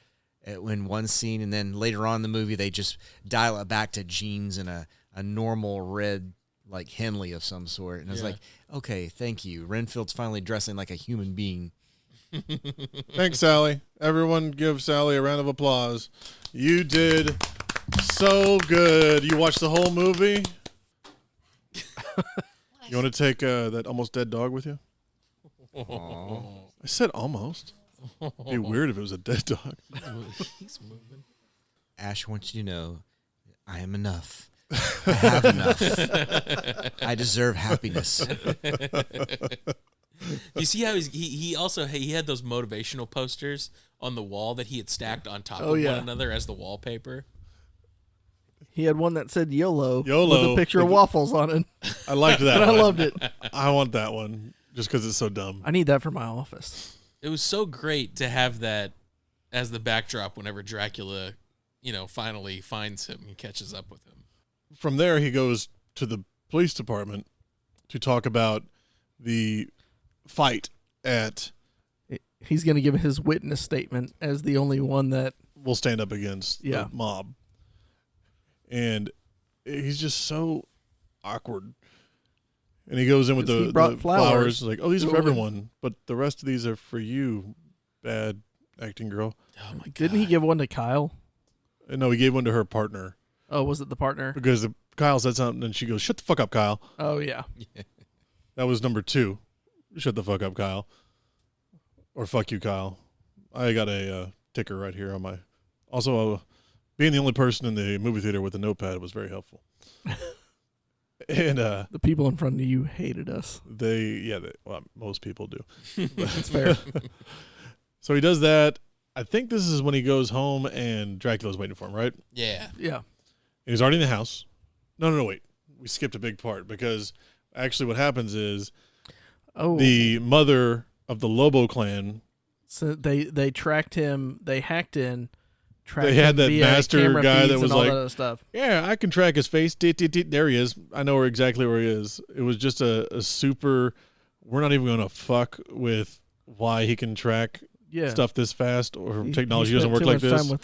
in one scene, and then later on in the movie they just dial it back to jeans and a normal red like Henley of some sort, and I was Yeah. like, okay, thank you. Renfield's finally dressing like a human being. Thanks, Sally. Everyone give Sally a round of applause. You did so good. You watched the whole movie? You want to take that almost dead dog with you? I said almost. It'd be weird if it was a dead dog. He's moving. Ash wants you to know, I am enough. I have enough. I deserve happiness. You see how he also he had those motivational posters on the wall that he had stacked on top Oh, of yeah. one another as the wallpaper. He had one that said YOLO, YOLO. with a picture of waffles on it. I liked that And I one. loved it. I want that one just because it's so dumb. I need that for my office. It was so great to have that as the backdrop whenever Dracula, you know, finally finds him and catches up with him. From there, he goes to the police department to talk about the fight at He's going to give his witness statement as the only one that. will stand up against Yeah. the mob. And he's just so awkward. And he goes in with 'Cause he the brought flowers. flowers. Like, oh, these are for Go in. everyone, but the rest of these are for you, bad acting girl. Oh my god! Didn't he give one to Kyle? And no, he gave one to her partner Oh, was it the partner? because Kyle said something and she goes, shut the fuck up, Kyle. Oh, yeah. That was number 2. Shut the fuck up, Kyle. Or fuck you, Kyle. I got a ticker right here on my. Also, being the only person in the movie theater with a notepad was very helpful. And The people in front of you hated us. well, most people do. That's fair. So he does that. I think this is when he goes home and Dracula's waiting for him, right? Yeah. Yeah. And he's already in the house. No, wait. We skipped a big part because actually what happens is the mother of the Lobo clan. So they tracked him. They hacked in. They had that master guy that was like, that stuff. yeah, I can track his face. There he is. I know exactly where he is. It was just a super, we're not even going to fuck with why he can track stuff this fast or technology doesn't work like this. Time with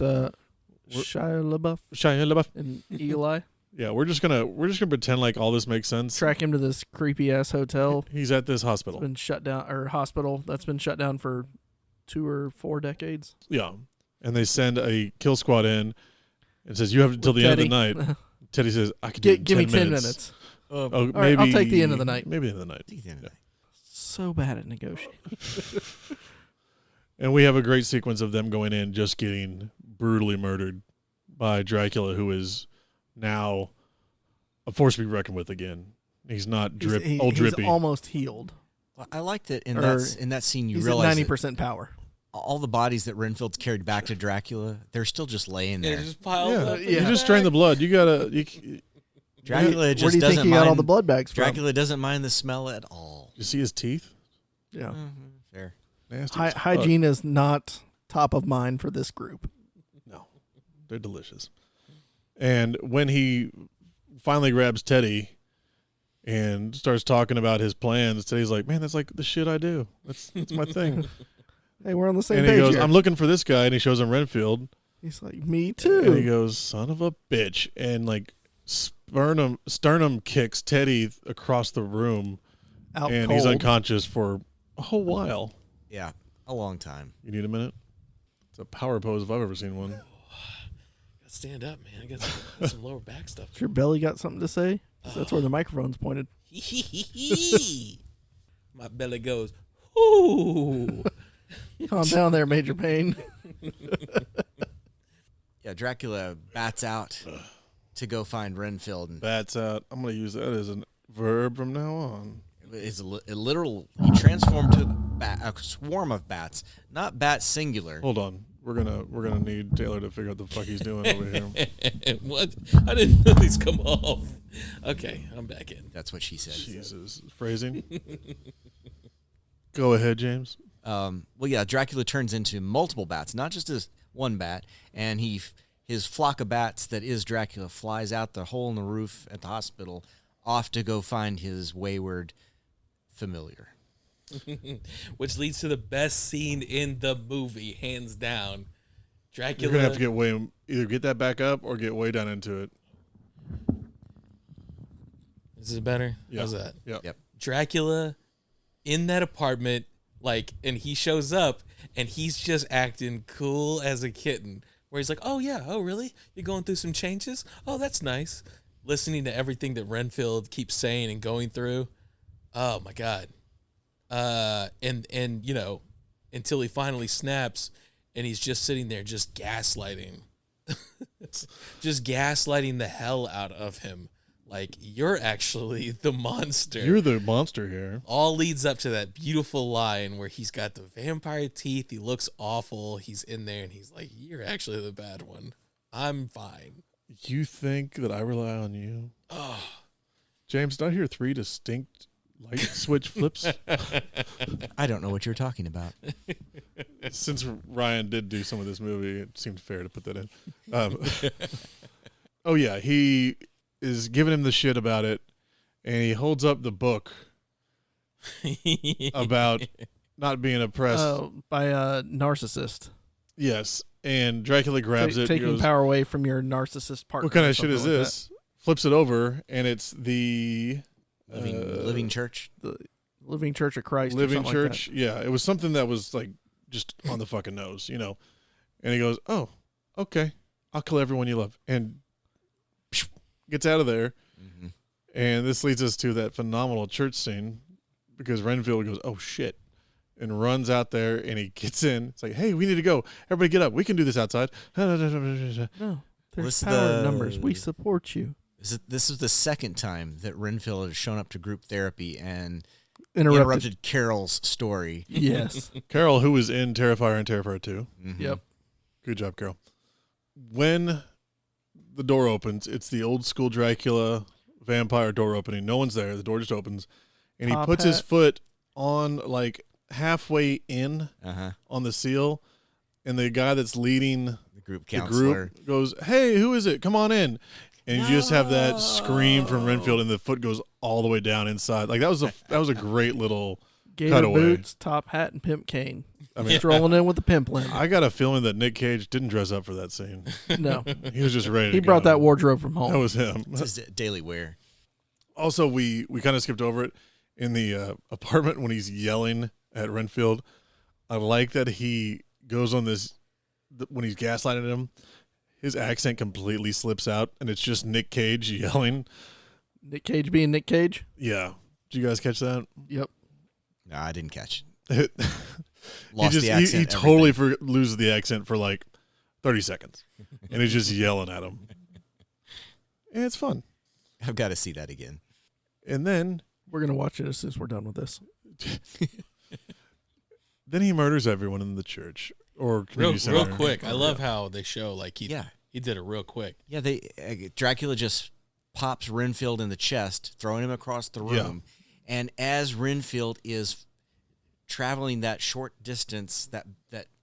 Shia LaBeouf and Eli. Yeah, we're just gonna pretend like all this makes sense. Track him to this creepy ass hotel. He's at this hospital. It's been shut down, or hospital that's been shut down for 2 or 4 decades. Yeah, and they send a kill squad in and says you have until the end of the night. Teddy says I can do it in give 10 me 10 minutes. minutes. Oh, all maybe right, I'll take the end of the night. Maybe the end of the night. So bad at negotiating. And we have a great sequence of them going in, just getting brutally murdered by Dracula, who is now a force to be reckoned with again. He's not drippy. He's almost healed. Well, I like that in that scene you he's realize at 90% power. All the bodies that Renfield's carried back to Dracula, they're still just laying there. They're just piled up. You just drain the blood. You gotta. Dracula just Where do you doesn't think he mind. got all the blood bags from? Dracula doesn't mind the smell at all. You see his teeth? Yeah. Fair. Nasty. Hygiene is not top of mind for this group. No, they're delicious. And when he finally grabs Teddy and starts talking about his plans, Teddy's like, "Man, that's like the shit I do. That's my thing." Hey, we're on the same And page he goes, here. "I'm looking for this guy," and he shows him Renfield. He's like, me And he too. goes, "Son of a bitch," and like sternum kicks Teddy across the room, Out and cold. he's unconscious for a whole while. Yeah, a long time. You need a minute? It's a power pose if I've ever seen one. Gotta stand up, man. I got some lower back stuff. Has your belly got something to say? 'Cause that's where the microphone's pointed. My belly goes, ooh. Calm down there, Major Payne. Yeah, Dracula bats out to go find Renfield. And Bats out. I'm going to use that as a verb from now on. it's a literal. He transformed to a swarm of bats, not bats singular. Hold on. We're gonna need Taylor to figure out the fuck he's doing over here. What? I didn't know these come off. Okay, I'm back in. That's what she said. Jesus. Phrasing. Go ahead, James. Well, yeah, Dracula turns into multiple bats, not just this one bat, and his flock of bats that is Dracula flies out the hole in the roof at the hospital, off to go find his wayward familiar. Which leads to the best scene in the movie, hands down. Dracula. You're gonna have to either get that back up or get way down into it. Is this better? Yeah. How's that? Yeah. Yep. Dracula in that apartment, and he shows up and he's just acting cool as a kitten. Where he's like, "Oh yeah, oh really? You're going through some changes? Oh, that's nice." Listening to everything that Renfield keeps saying and going through. Oh my God. And you know, until he finally snaps and he's just sitting there just gaslighting. Just gaslighting the hell out of him. Like, you're actually the monster. You're the monster here. All leads up to that beautiful line where he's got the vampire teeth. He looks awful. He's in there and he's like, "You're actually the bad one. I'm fine." You think that I rely on you? Oh, James, did I hear 3 distinct light switch flips? I don't know what you're talking about. Since Ryan did do some of this movie, it seemed fair to put that in. Oh, yeah. He is giving him the shit about it, and he holds up the book about not being oppressed. By a narcissist. Yes. And Dracula grabs it. Taking goes, power away from your narcissist partner. "What kind or of shit is something like this?" Flips it over, and it's the Living Church. that. The Living Church of Christ. or Living something like Church. Yeah, it was something that was like just on the fucking nose, you know. And he goes, "Oh, okay, I'll kill everyone you love," and gets out of there. Mm-hmm. And this leads us to that phenomenal church scene because Renfield goes, "Oh shit," and runs out there, and he gets in. It's like, "Hey, we need to go. Everybody get up. We can do this outside." that. No, There's This is power in the- numbers. We support you. This is the second time that Renfield has shown up to group therapy and Interrupted. interrupted Carol's story. Yes. Carol, who was in Terrifier and Terrifier 2. Mhm. Yep. Good job, Carol. When the door opens, it's the old school Dracula vampire door opening. No one's there. The door just opens. And he Top puts his hat. foot on, like, halfway in Uh-huh. on the seal. And the guy that's leading The group the counselor. group goes, "Hey, who is it? Come on in." And you just have that scream from Renfield, and the foot goes all the way down inside. Like, that was a great little Gator cutaway. boots, top hat, and pimp cane. I mean, Strolling in with the pimp limp. I got a feeling that Nick Cage didn't dress up for that scene. No. He was just ready. He to brought go. that wardrobe from home. That was him. It's his daily wear. Also, we kind of skipped over it in the apartment when he's yelling at Renfield. I like that he goes on this when he's gaslighting him. His accent completely slips out, and it's just Nick Cage yelling. Nick Cage being Nick Cage. Yeah, did you guys catch that? Yep. No, I didn't catch. he Lost the he accent. totally everything. loses the accent for like 30 seconds, and he's just yelling at him. And it's fun. I've got to see that again. And then We're going to watch it as soon as we're done with this. he murders everyone in the church or Real, community real center. quick. I love how they show like he did it real quick. Yeah, Dracula just pops Renfield in the chest, throwing him across the room. And as Renfield is traveling that short distance that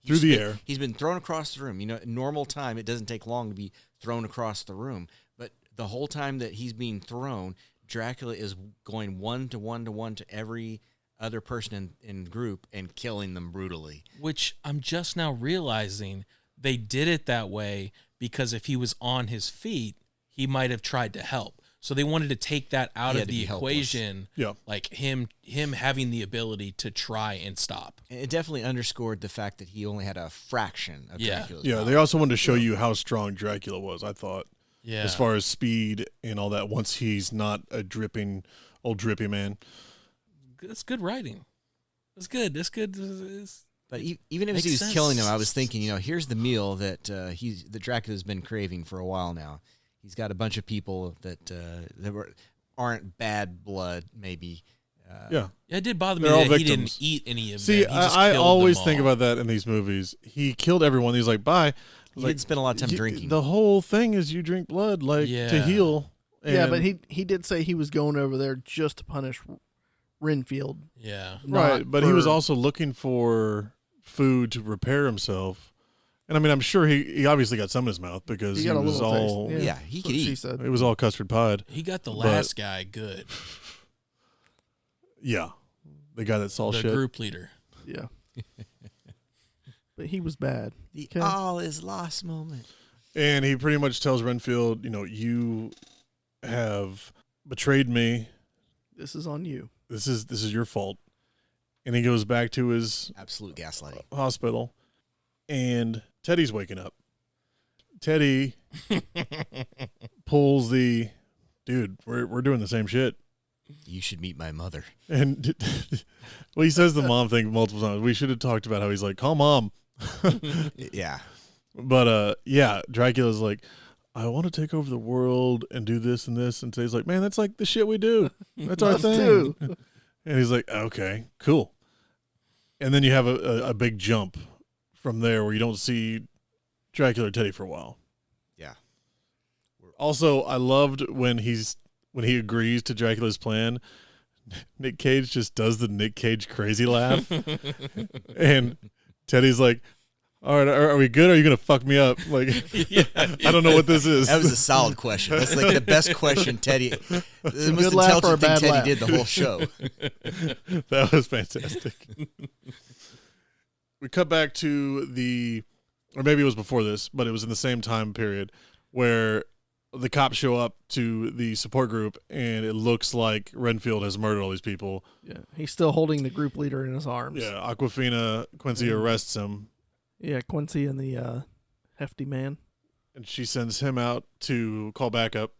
Through the air. he's been thrown across the room. You know, in normal time, it doesn't take long to be thrown across the room. But the whole time that he's being thrown, Dracula is going one to one to every other person in group and killing them brutally. Which I'm just now realizing they did it that way because if he was on his feet, he might have tried to help. So they wanted to take that out He of had to the be helpless. equation. Yeah. Like him having the ability to try and stop. And it definitely underscored the fact that he only had a fraction of Yeah. Dracula's Yeah, power. they also wanted to show you how strong Dracula was, I thought, Yeah. as far as speed and all that, once he's not a old drippy man. That's good writing. That's good. That's good. It's- But even as Makes he was sense. killing him, I was thinking, here's the meal that the Dracula's been craving for a while now. He's got a bunch of people that aren't bad blood, maybe. Yeah. It did bother me They're all that he didn't victims. eat any of See, them. He just I killed always them think all. about that in these movies. He killed everyone. He's like, bye. He didn't spend a lot of time drinking. The whole thing is you drink blood, like, to Yeah. heal. Yeah, And- but he did say he was going over there just to punish Renfield. Yeah. Right, not but he was for- also looking for food to repair himself. And I mean, I'm sure he obviously got some in his mouth because He he got a was little all taste. Yeah, he that's could what She eat. said. it was all custard pied. He got the But- last guy good. Yeah, the guy that saw The shit. group leader. Yeah. But he was bad. The Okay. all is lost moment. And he pretty much tells Renfield, you have betrayed me. This is on you. This is your fault. And he goes back to his Absolute gaslighting. hospital, and Teddy's waking up. Teddy pulls the dude. We're doing the same shit. You should meet my mother. And well, he says the mom thing multiple times. We should have talked about how he's like, call mom. Yeah. But yeah, Dracula's like, I want to take over the world and do this and this. And Teddy's like, man, that's like the shit we do. That's our Us thing. too. And he's like, okay, cool. And then you have a big jump from there where you don't see Dracula or Teddy for a while. Yeah. Also, I loved when he agrees to Dracula's plan. Nick Cage just does the Nick Cage crazy laugh. And Teddy's like, all right, are we good? Or are you going to fuck me up? Like, I don't know what this is. That was a solid question. That's like the best question Teddy. The most good laugh or a intelligent thing bad Teddy laugh? did the whole show. That was fantastic. We cut back to or maybe it was before this, but it was in the same time period where the cops show up to the support group and it looks like Renfield has murdered all these people. Yeah. He's still holding the group leader in his arms. Yeah, Aquafina Quincy arrests him Yeah, Quincy and the hefty man. and she sends him out to call backup.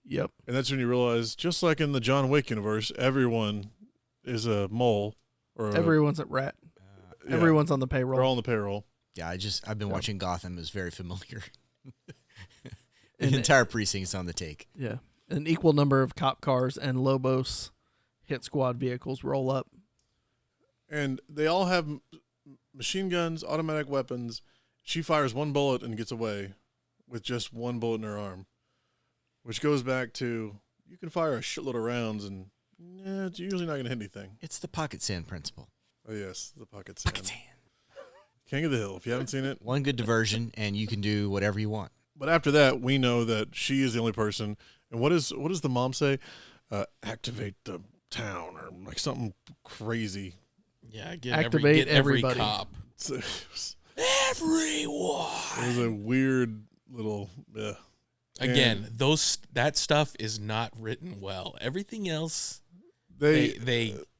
Yep. And that's when you realize, just like in the John Wick universe, everyone is a mole. Or Everyone's at rat. yeah, Everyone's on the they're payroll. all on the payroll. Yeah, I've been watching Gotham. Is very familiar. The entire precinct's on the take. Yeah. An equal number of cop cars and Lobos hit squad vehicles roll up. And they all have machine guns, automatic weapons. She fires one bullet and gets away with just one bullet in her arm, which goes back to you can fire a shitload of rounds and it's usually not going to hit anything. It's the pocket sand principle. Oh, yes, the pocket sand. Pocket sand. King of the Hill. If you haven't seen it. One good diversion, and you can do whatever you want. But after that, we know that she is the only person. And what does the mom say? Activate the town or like something crazy. Yeah, get Activate every everybody. cop. Everyone. It was a weird little. Again, that stuff is not written well. Everything else, they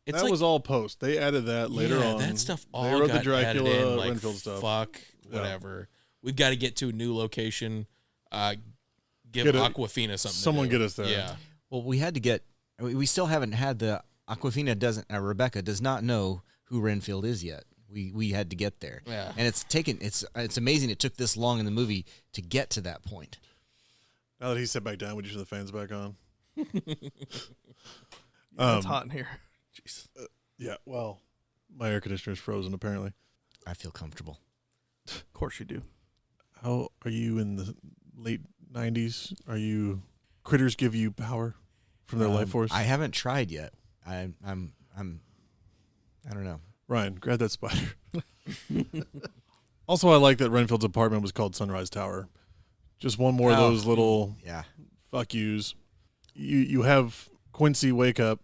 it's that like, was all post. They added that later on. That stuff all they wrote got the Dracula, added in, like, Renfield stuff. Fuck, whatever. We've got to get to a new location. Give Get Aquafina something. Someone to do. get us there. Yeah. Well, we had to get. We still haven't had the Aquafina doesn't. Rebecca does not know who Renfield is yet. We had to get there. Yeah. And it's amazing it took this long in the movie to get to that point. Now that he's set back down, would you turn the fans back on? It's hot in here. Jeez. Yeah. Well, my air conditioner is frozen apparently. I feel comfortable. Of course you do. How are you in the late 90s? Are you critters give you power from their life force? I haven't tried yet. I don't know. Ryan, grab that spider. Also, I like that Renfield's apartment was called Sunrise Tower. Just one more of those little fuck yous. You have Quincy wake up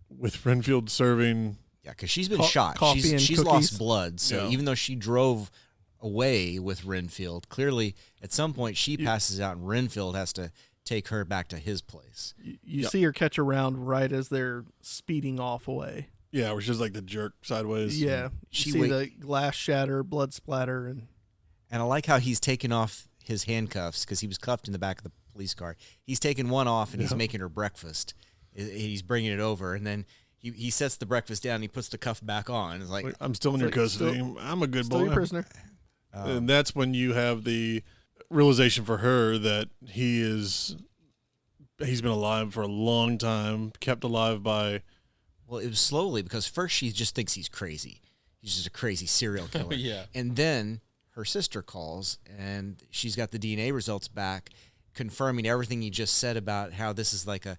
with Renfield serving. Yeah, because she's been shot. Coffee and she's cookies. lost blood. So Yeah. even though she drove away with Renfield, clearly at some point she passes out and Renfield has to take her back to his place. You see her catch a round right as they're speeding off away. Yeah, where she's like the jerk sideways. Yeah. She You see wait- the glass shatter, blood splatter, and And I like how he's taken off his handcuffs because he was cuffed in the back of the police car. He's taken one off and he's making her breakfast. He's bringing it over, and then he sets the breakfast down and he puts the cuff back on. It's like, I'm still in your like, custody. still- I'm a good still boy. your prisoner. And that's when you have the realization for her that he's been alive for a long time, kept alive by. well, it was slowly because first she just thinks he's crazy. He's just a crazy serial killer. Yeah. And then her sister calls and she's got the DNA results back confirming everything he just said about how this is like a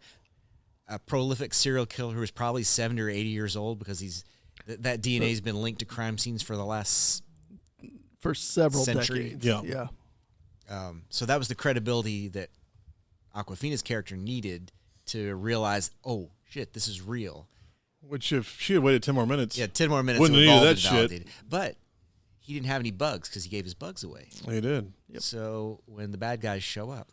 prolific serial killer who is probably 70 or 80 years old because that DNA has been linked to crime scenes for the last For several Century. decades. Yeah. so that was the credibility that Aquafina's character needed to realize, oh shit, this is real. Which if she had waited 10 more minutes, Yeah, 10 more minutes. Wouldn't it have would needed all that been shit. validated. But he didn't have any bugs because he gave his bugs away. he did. So when the bad guys show up,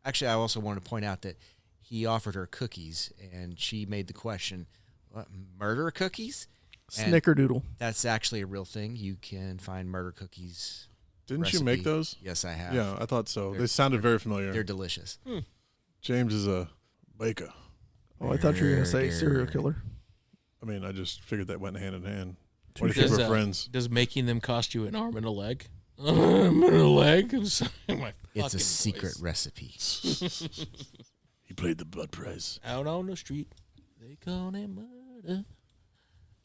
actually, I also want to point out that he offered her cookies, and she made the question, what, murder cookies? And Snickerdoodle. that's actually a real thing. You can find murder cookies. Didn't you make recipe. those? Yes, I have. Yeah, I thought so. They sounded very familiar. They're delicious. James is a baker. Oh, I thought you were going to say serial killer. I mean, I just figured that went hand in hand. What do you think Does, we're friends? Does making them cost you an arm and a leg? Arm and a leg? I'm sorry, my It's a fucking secret voice. recipe. He paid the blood price. Out on the street, they call it murder.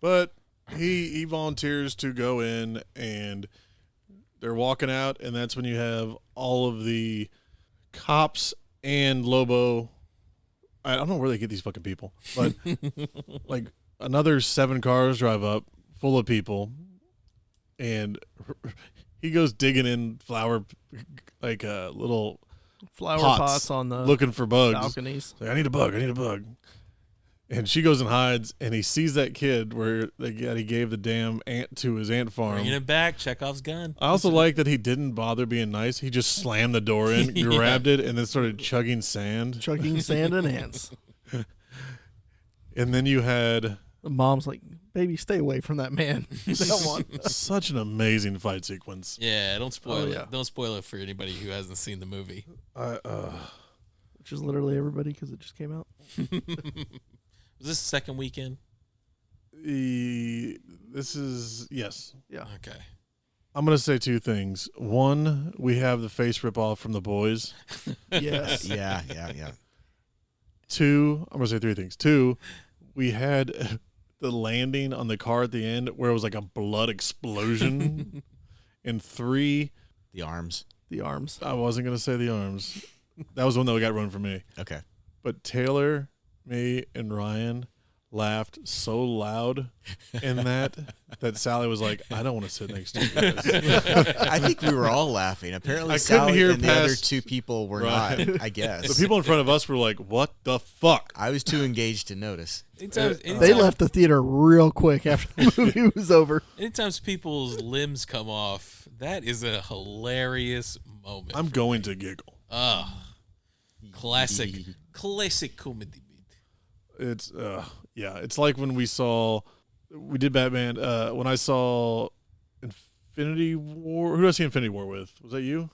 But he volunteers to go in, and they're walking out, and that's when you have all of the cops and Lobo. I don't know where they get these fucking people, but like another 7 cars drive up full of people, and he goes digging in flower, like little Flower pots, pots on the looking for bugs. balconies. Like, I need a bug. And she goes and hides, and he sees that kid where he gave the damn ant to his ant farm. Bringing it back, Chekhov's gun. I also like that he didn't bother being nice. He just slammed the door in, Yeah. grabbed it, and then started chugging sand. Chugging sand and ants. And then you had The mom's like, baby, stay away from that man. That one. such an amazing fight sequence. Yeah, don't spoil yeah. it. Don't spoil it for anybody who hasn't seen the movie. Which is literally everybody because it just came out. Was this the second weekend? This is, yes. Yeah. Okay. I'm going to say two things. One, we have the face rip off from The Boys. Yes. Yeah. Two, I'm going to say three things. Two, we had the landing on the car at the end where it was like a blood explosion. And three, The arms. The arms. I wasn't going to say the arms. That was the one that got ruined for me. Okay. But Taylor, me, and Ryan laughed so loud in that Sally was like, I don't want to sit next to you guys. I think we were all laughing. Apparently, I couldn't Sally hear and the other past- two people were Right. not, I guess. The people in front of us were like, what the fuck? I was too engaged to notice. They left the theater real quick after the movie was over. Anytime people's limbs come off, that is a hilarious moment. I'm going to giggle. Classic comedy. It's it's like when we did Batman. When I saw Infinity War, who did I see Infinity War with? Was that you?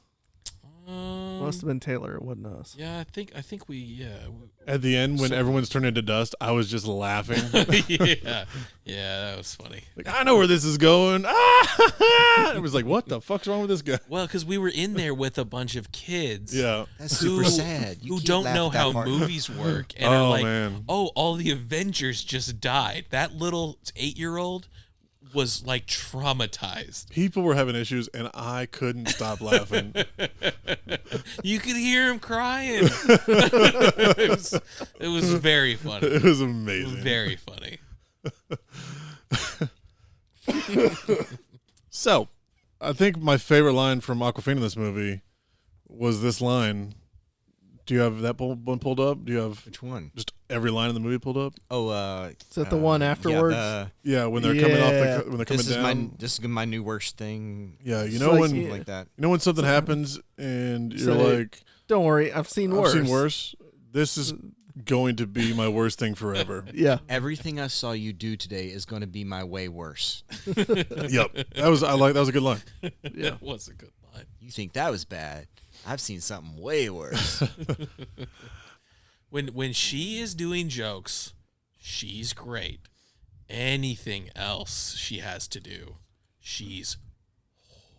Must have been Taylor. It wasn't us. Yeah, I think we At the end, when everyone's turned into dust, I was just laughing. yeah, that was funny. Like, I know where this is going. Ah! It was like, what the fuck's wrong with this guy? Well, because we were in there with a bunch of kids. Yeah. That's super sad. You Who can't don't laugh know at that how part. movies work and Oh, are like, man. oh, all the Avengers just died. That little 8-year-old was like traumatized. People were having issues, and I couldn't stop laughing. You could hear him crying. it was very funny. It was amazing. Very funny. So, I think my favorite line from Aquafina in this movie was this line. Do you have that one pulled up? Do you have Which one? just every line in the movie pulled up? Oh, Is that the one afterwards? Yeah, when they're coming off Yeah. when they're coming This is down. this is my new worst thing. Yeah, you It's know like- when yeah. Like that. you know when something happens and you're So- like, Don't worry, I've seen I've worse. seen worse. This is going to be my worst thing forever. Yeah. Everything I saw you do today is going to be my way worse. Yep, that was a good line. Yeah. That was a good line. You think that was bad? I've seen something way worse. When she is doing jokes, she's great. Anything else she has to do, she's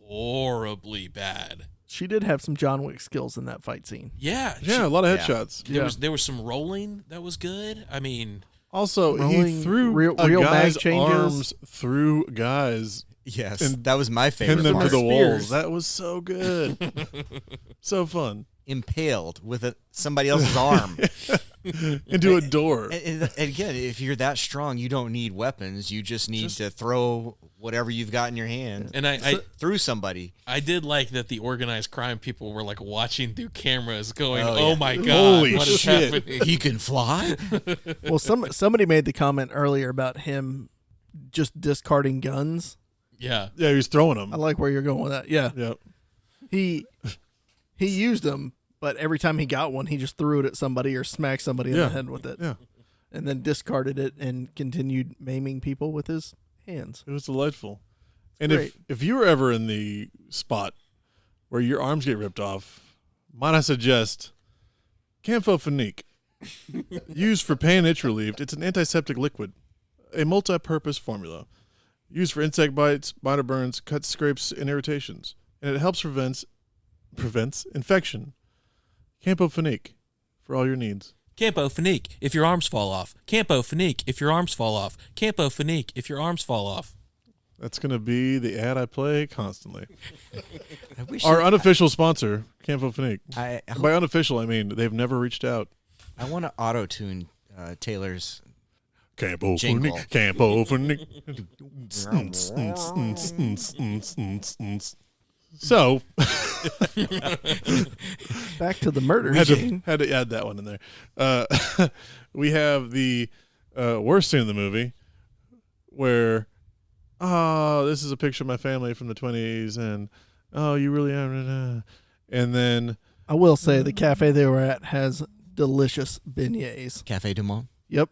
horribly bad. She did have some John Wick skills in that fight scene. Yeah, Yeah, a lot of Yeah. headshots. there was some rolling that was good. I mean, Also, he Rolling threw real a mag guy's changes. arms through guys, Yes, And that was my favorite pinned them to part. the Spears. walls. That was so good, so fun. Impaled with somebody else's arm. Into a door. And again, if you're that strong, you don't need weapons. You just need to throw whatever you've got in your hand and I through somebody. did like that the organized crime people were like watching through cameras, going, Oh, "Oh yeah. my god, Holy what is shit. happening?" He can fly. Well, somebody made the comment earlier about him just discarding guns. Yeah, Yeah, he was throwing them. I like where you're going with that. Yeah. Yeah. He used them, but every time he got one, he just threw it at somebody or smacked somebody in Yeah. the head with it. Yeah. And then discarded it and continued maiming people with his hands. It was delightful. And great. if you were ever in the spot where your arms get ripped off, might I suggest Camphofenique. Used for pain and itch relief, it's an antiseptic liquid, a multi-purpose formula. Used for insect bites, minor burns, cuts, scrapes, and irritations. And it helps prevents infection. Camphofenique for all your needs. Campo Fanique, if your arms fall off. Campo Fanique, if your arms fall off. Campo Fanique, if your arms fall off. That's going to be the ad I play constantly. I wish Our unofficial sponsor, Camphofenique. I By unofficial, I mean they've never reached out. want to auto tune Taylor's. Camphofenique, Jingle. Camphofenique. So, Back to the murder had to scene. add that one in there. We have the worst scene in the movie where, this is a picture of my family from the 20s, and, you really are. And then, I will say the cafe they were at has delicious beignets. Cafe Du Monde. Yep.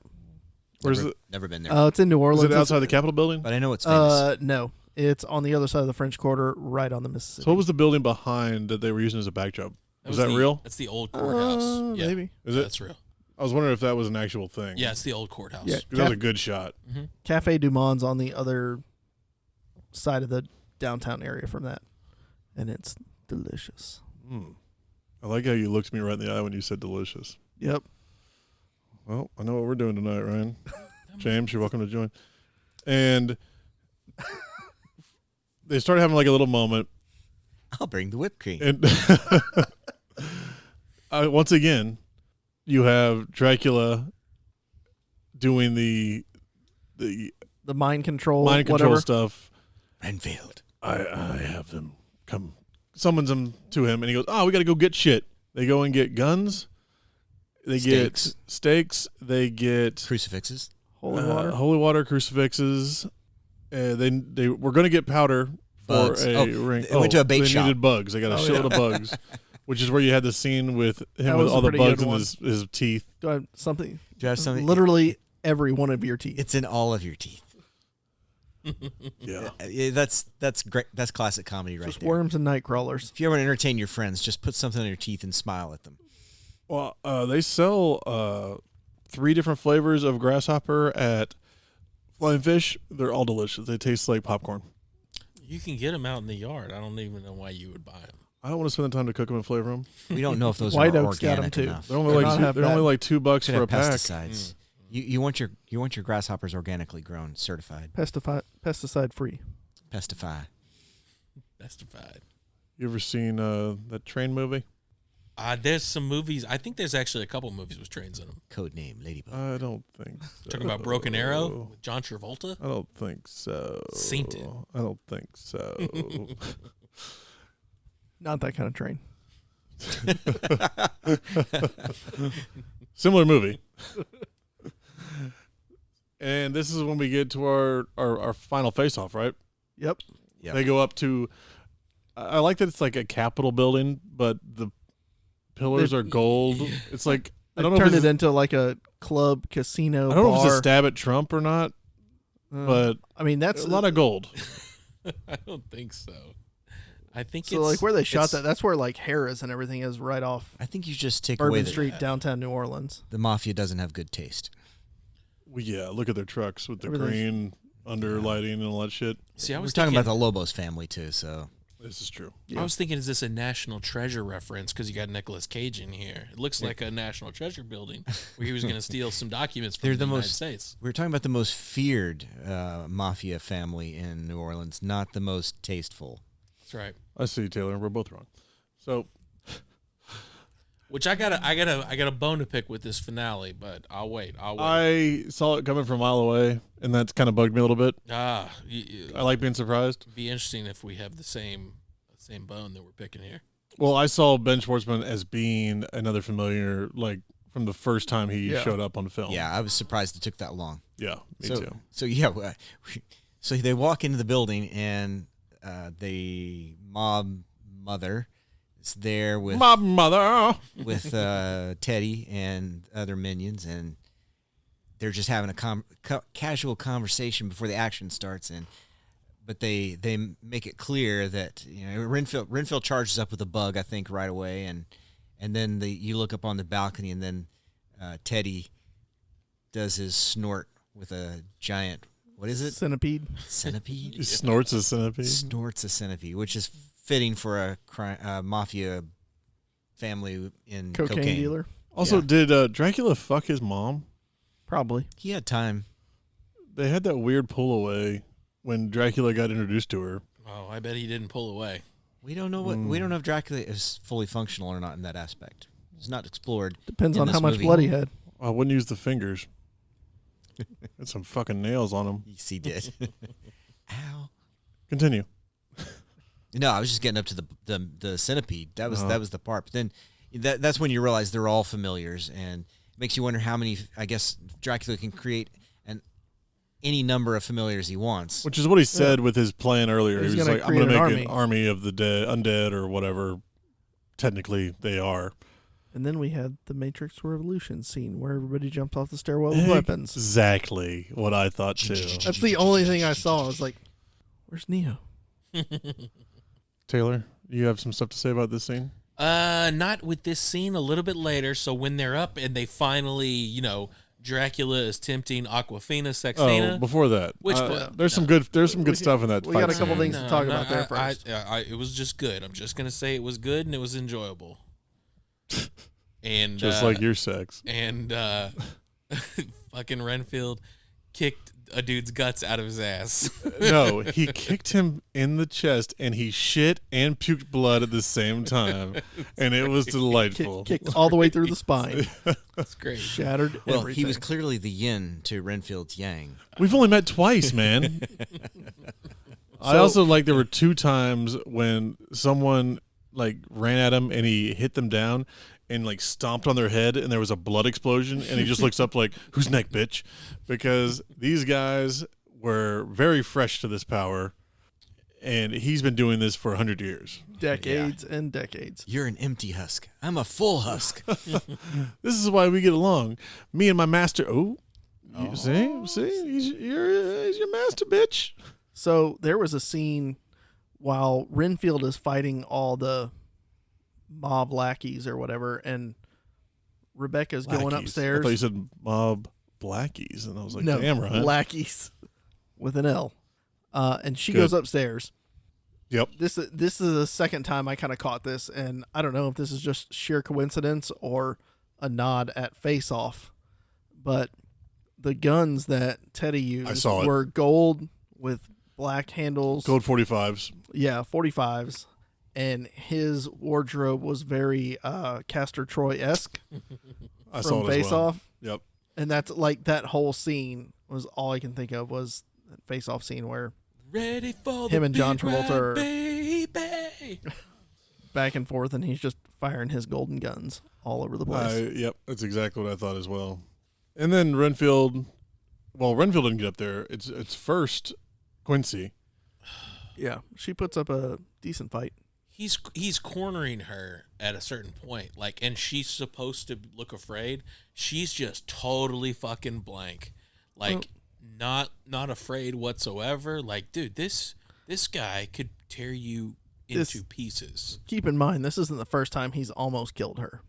where's never, it? never been there, It's in New Orleans. Is it outside the Capitol building? but I know it's famous. No. It's on the other side of the French Quarter, right on the Mississippi. So what was the building behind that they were using as a backdrop? Was that real? That's the old courthouse. Yeah, Maybe. Is it? that's real. I was wondering if that was an actual thing. Yeah, it's the old courthouse. Yeah. 'Cause that was a good shot. Cafe Du Monde's on the other side of the downtown area from that, and it's delicious. I like how you looked me right in the eye when you said delicious. Yep. Well, I know what we're doing tonight, Ryan. James, you're welcome to join. And they started having like a little moment. I'll bring the whipped cream. And once again, you have Dracula doing the mind control, mind control whatever. stuff. Renfield. I have them come, summons them to him, and he goes, "Oh, we got to go get shit." They go and get guns. They get stakes. They get Crucifixes. Holy water, crucifixes. They were going to get powder for Bugs. a ring. They went to a bait they shop. needed bugs. They got a shitload of bugs, which is where you had the scene with him That with was a all the pretty bugs good in one. his teeth. Do I have something? Do you have something? Literally every one of your teeth. It's in all of your teeth. Yeah. That's great. That's classic comedy right Just there. worms and night crawlers. If you ever want to entertain your friends, just put something on your teeth and smile at them. Well, they sell 3 different flavors of grasshopper at Flying Fish. They're all delicious. They taste like popcorn. You can get them out in the yard. I don't even know why you would buy them. I don't want to spend the time to cook them and flavor them. We don't know if those White are Oak's got 'em organic too. enough. They're They're only not like have they're that. only like $2 Could for a have pack. pesticides. You want your grasshoppers organically grown, certified, Pesticide free. pestify. Justified. You ever seen that train movie? There's some movies. I think there's actually a couple movies with trains in them. Codename Ladybug. I don't think so. Talking about Broken Arrow with John Travolta. I don't think so. Sainted. I don't think so. Not that kind of train. Similar movie. And this is when we get to our final face-off, right? Yep. Yep. They go up to. I like that it's like a Capitol building, but the pillars are gold. It's like I don't know. Turn If it it's, into like a club, casino, I don't know if bar. it's a stab at Trump or not, but I mean, that's a lot of gold. I don't think so. I think so it's like where they shot it's- that. That's where like Harris and everything is right off I think you just take away Bourbon that Street, downtown New Orleans. the mafia doesn't have good taste. Well, yeah, look at their trucks with the Everything's- green under lighting and all that shit. See, I We're was talking thinking, about the Lobos family too, so This is true. I was thinking, is this a National Treasure reference? Because you got Nicolas Cage in here. It looks like a National Treasure building where he was going to steal some documents from They're the the United most- States. we're talking about the most feared mafia family in New Orleans, not the most tasteful. That's right. I see, Taylor. We're both wrong. So Which I got a bone to pick with this finale, but I'll wait. I saw it coming from a mile away, and that's kind of bugged me a little bit. I like being surprised. Be interesting if we have the same bone that we're picking here. Well, I saw Ben Schwartzman as being another familiar, like from the first time he Yeah. showed up on the film. Yeah, I was surprised it took that long. Yeah, me so, too. So yeah, so they walk into the building and the mob mother is there with My mother. with Teddy and other minions, and they're just having a casual conversation before the action starts. But they make it clear that Renfield charges up with a bug, I think, right away, and then you look up on the balcony, and then Teddy does his snort with a giant, what is it? Centipede. Centipede. He snorts a centipede. Snorts a centipede, which is fitting for a mafia family in Cocaine dealer. Also, Yeah. did Dracula fuck his mom? Probably. He had time. They had that weird pull away when Dracula got introduced to her. Oh, I bet he didn't pull away. We don't know we don't know if Dracula is fully functional or not in that aspect. It's not explored. Depends in on this how much movie. blood he had. I wouldn't use the fingers. Had some fucking nails on him. Yes, he did. Ow. Continue. No, I was just getting up to the centipede. That was the part. But then that's when you realize they're all familiars, and it makes you wonder how many. I guess Dracula can create any number of familiars he wants. Which is what he said with his plan earlier. He's He was gonna like, I'm going to create make an an army of the dead, undead, or whatever technically they are. And then we had the Matrix Revolution scene where everybody jumped off the stairwell with weapons. Exactly what I thought too. That's the only thing I saw. I was like, where's Neo? Taylor, you have some stuff to say about this scene? Not with this scene. A little bit later. So when they're up and they finally, Dracula is tempting Aquafina Oh, Sextina. before that, Which book? there's some good stuff in that. We fight got a couple scene. things to talk about there first. It was just good. I'm just gonna say it was good and it was enjoyable. And just like your sex. And fucking Renfield kicked a dude's guts out of his ass. No, he kicked him in the chest, and he shit and puked blood at the same time, and it was delightful. Kicked all the way through the spine. That's great. Shattered Well, everything. he was clearly the yin to Renfield's yang. We've only met twice, man. I also like there were 2 times when someone like ran at him and he hit them down and like stomped on their head and there was a blood explosion and he just looks up like, who's next, bitch? Because these guys were very fresh to this power and he's been doing this for 100 years. decades and decades. You're an empty husk. I'm a full husk. This is why we get along. Me and my master. You see, he's your master, bitch. So there was a scene while Renfield is fighting all the mob lackeys or whatever, and Rebecca's going Lackeys. upstairs. I thought you said mob blackies, and I was like, no, damn right. lackeys with an L. And she Good. goes upstairs. Yep. This is the second time I kind of caught this, and I don't know if this is just sheer coincidence or a nod at Face Off, but the guns that Teddy used saw it. were gold with black handles. Gold 45s. Yeah, 45s. And his wardrobe was very Castor Troy-esque I saw from it Face as well. Off. Yep. And that's like that whole scene was all I can think of was that Face Off scene where Ready for him the and John big Travolta ride, are baby. back and forth, and he's just firing his golden guns all over the place. Yep, that's exactly what I thought as well. And then Renfield didn't get up there. It's first Quincy. Yeah, she puts up a decent fight. He's cornering her at a certain point, like, and she's supposed to look afraid. She's just totally fucking blank, like not afraid whatsoever. Like, dude, this guy could tear you into pieces. Keep in mind, this isn't the first time he's almost killed her.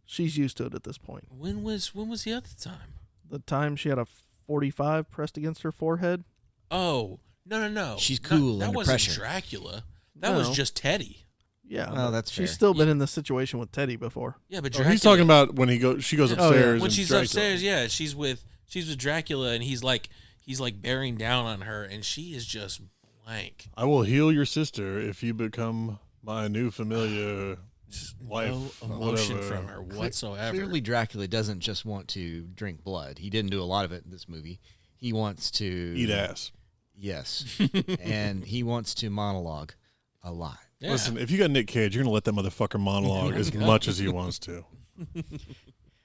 She's used to it at this point. When was the other time? The time she had a 45 pressed against her forehead. Oh, no. She's cool That under wasn't pressure. Dracula. That No. was just Teddy. Yeah, Oh, but that's she's fair. still been in this situation with Teddy before. Yeah, but Oh, Dracula, he's talking about when she goes yeah. upstairs. when and she's Dracula. upstairs. Yeah, she's with Dracula, and he's like bearing down on her, and she is just blank. I will heal your sister if you become my new familiar wife. No emotion whatever. from her whatsoever. Clearly, Dracula doesn't just want to drink blood. He didn't do a lot of it in this movie. He wants to Eat ass. Yes, and he wants to monologue a lot. Yeah. Listen, if you got Nick Cage, you're gonna let that motherfucker monologue as much as he wants to.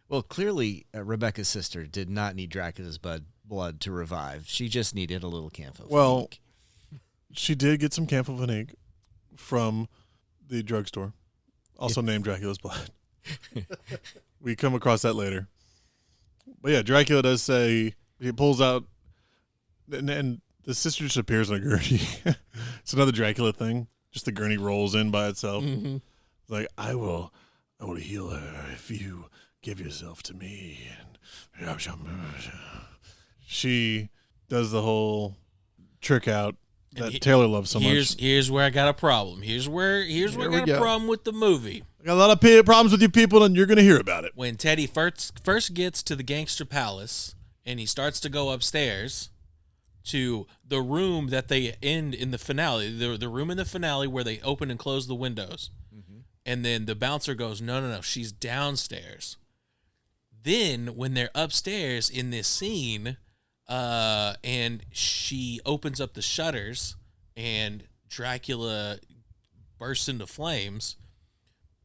Well, clearly, Rebecca's sister did not need Dracula's blood to revive. She just needed a little camphor. Well, she did get some camphor from the drugstore, also named Dracula's blood. We come across that later. But yeah, Dracula does say, he pulls out, and the sister just appears on a gurney. It's another Dracula thing. Just the gurney rolls in by itself. Mm-hmm. It's like, I will heal her if you give yourself to me. And she does the whole trick out that Taylor loves so much. Here's where I got a problem. Here's where I we got a go. problem with the movie. I got a lot of problems with you people, and you're going to hear about it. When Teddy first gets to the gangster palace and he starts to go upstairs to the room that they end in the finale, the room in the finale where they open and close the windows. Mm-hmm. And then the bouncer goes, no, she's downstairs. Then when they're upstairs in this scene, and she opens up the shutters and Dracula bursts into flames,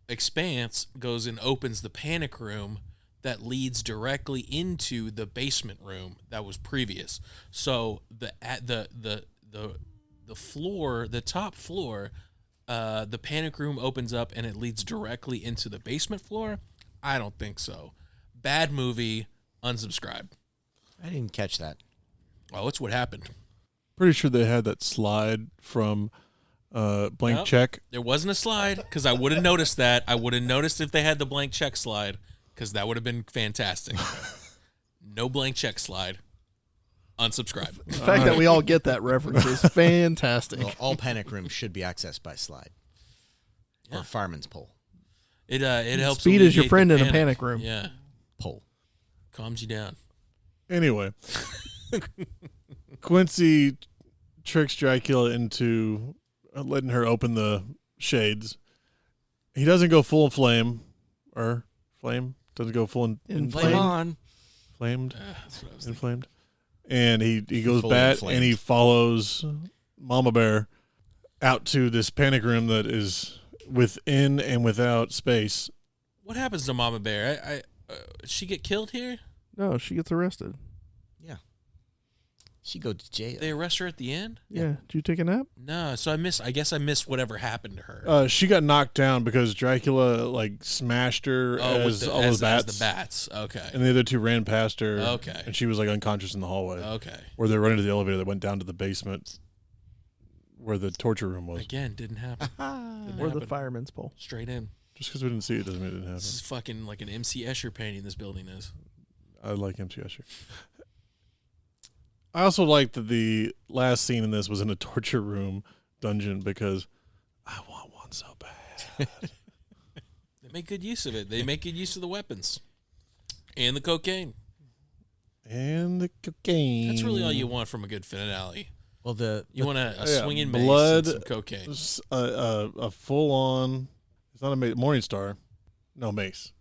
Expanse goes and opens the panic room that leads directly into the basement room that was previous. So the floor, the top floor, the panic room opens up and it leads directly into the basement floor. I don't think so. Bad movie. Unsubscribe. I didn't catch that. Oh, it's what happened. Pretty sure they had that slide from Blank Nope. Check. There wasn't a slide because I would have noticed that. I would have noticed if they had the blank check slide because that would have been fantastic. No blank check slide. Unsubscribe. The fact that we all get that reference is fantastic. Well, all panic rooms should be accessed by slide or fireman's pole. It helps. Speed is your alleviate friend the in a panic room. Yeah, Pole. calms you down. Anyway, Quincy tricks Dracula into letting her open the shades. He doesn't go full flame. Doesn't go full In Flame on. inflamed. That's what I was thinking. Inflamed. And he goes Fully back inflamed. and he follows Mama Bear out to this panic room that is within and without space. What happens to Mama Bear? She get killed here? No, she gets arrested. Yeah. She go to jail. They arrest her at the end? Yeah. Did you take a nap? No, so I guess I missed whatever happened to her. She got knocked down because Dracula smashed her as all those bats. As the bats. Okay. And the other two ran past her. Okay. And she was unconscious in the hallway. Okay. Where they're running to the elevator that went down to the basement where the torture room was. Again, didn't happen. Didn't Or the happen. fireman's pole. Straight in. Just because we didn't see it doesn't mean it didn't happen. This is fucking like an MC Escher painting this building is. I like MC Escher. I also like that the last scene in this was in a torture room dungeon because I want one so bad. They make good use of it. They make good use of the weapons. And the cocaine. And the cocaine. That's really all you want from a good finale. Well, You want a swinging mace blood, and some cocaine. A full-on, it's not a Morning Star. No, mace.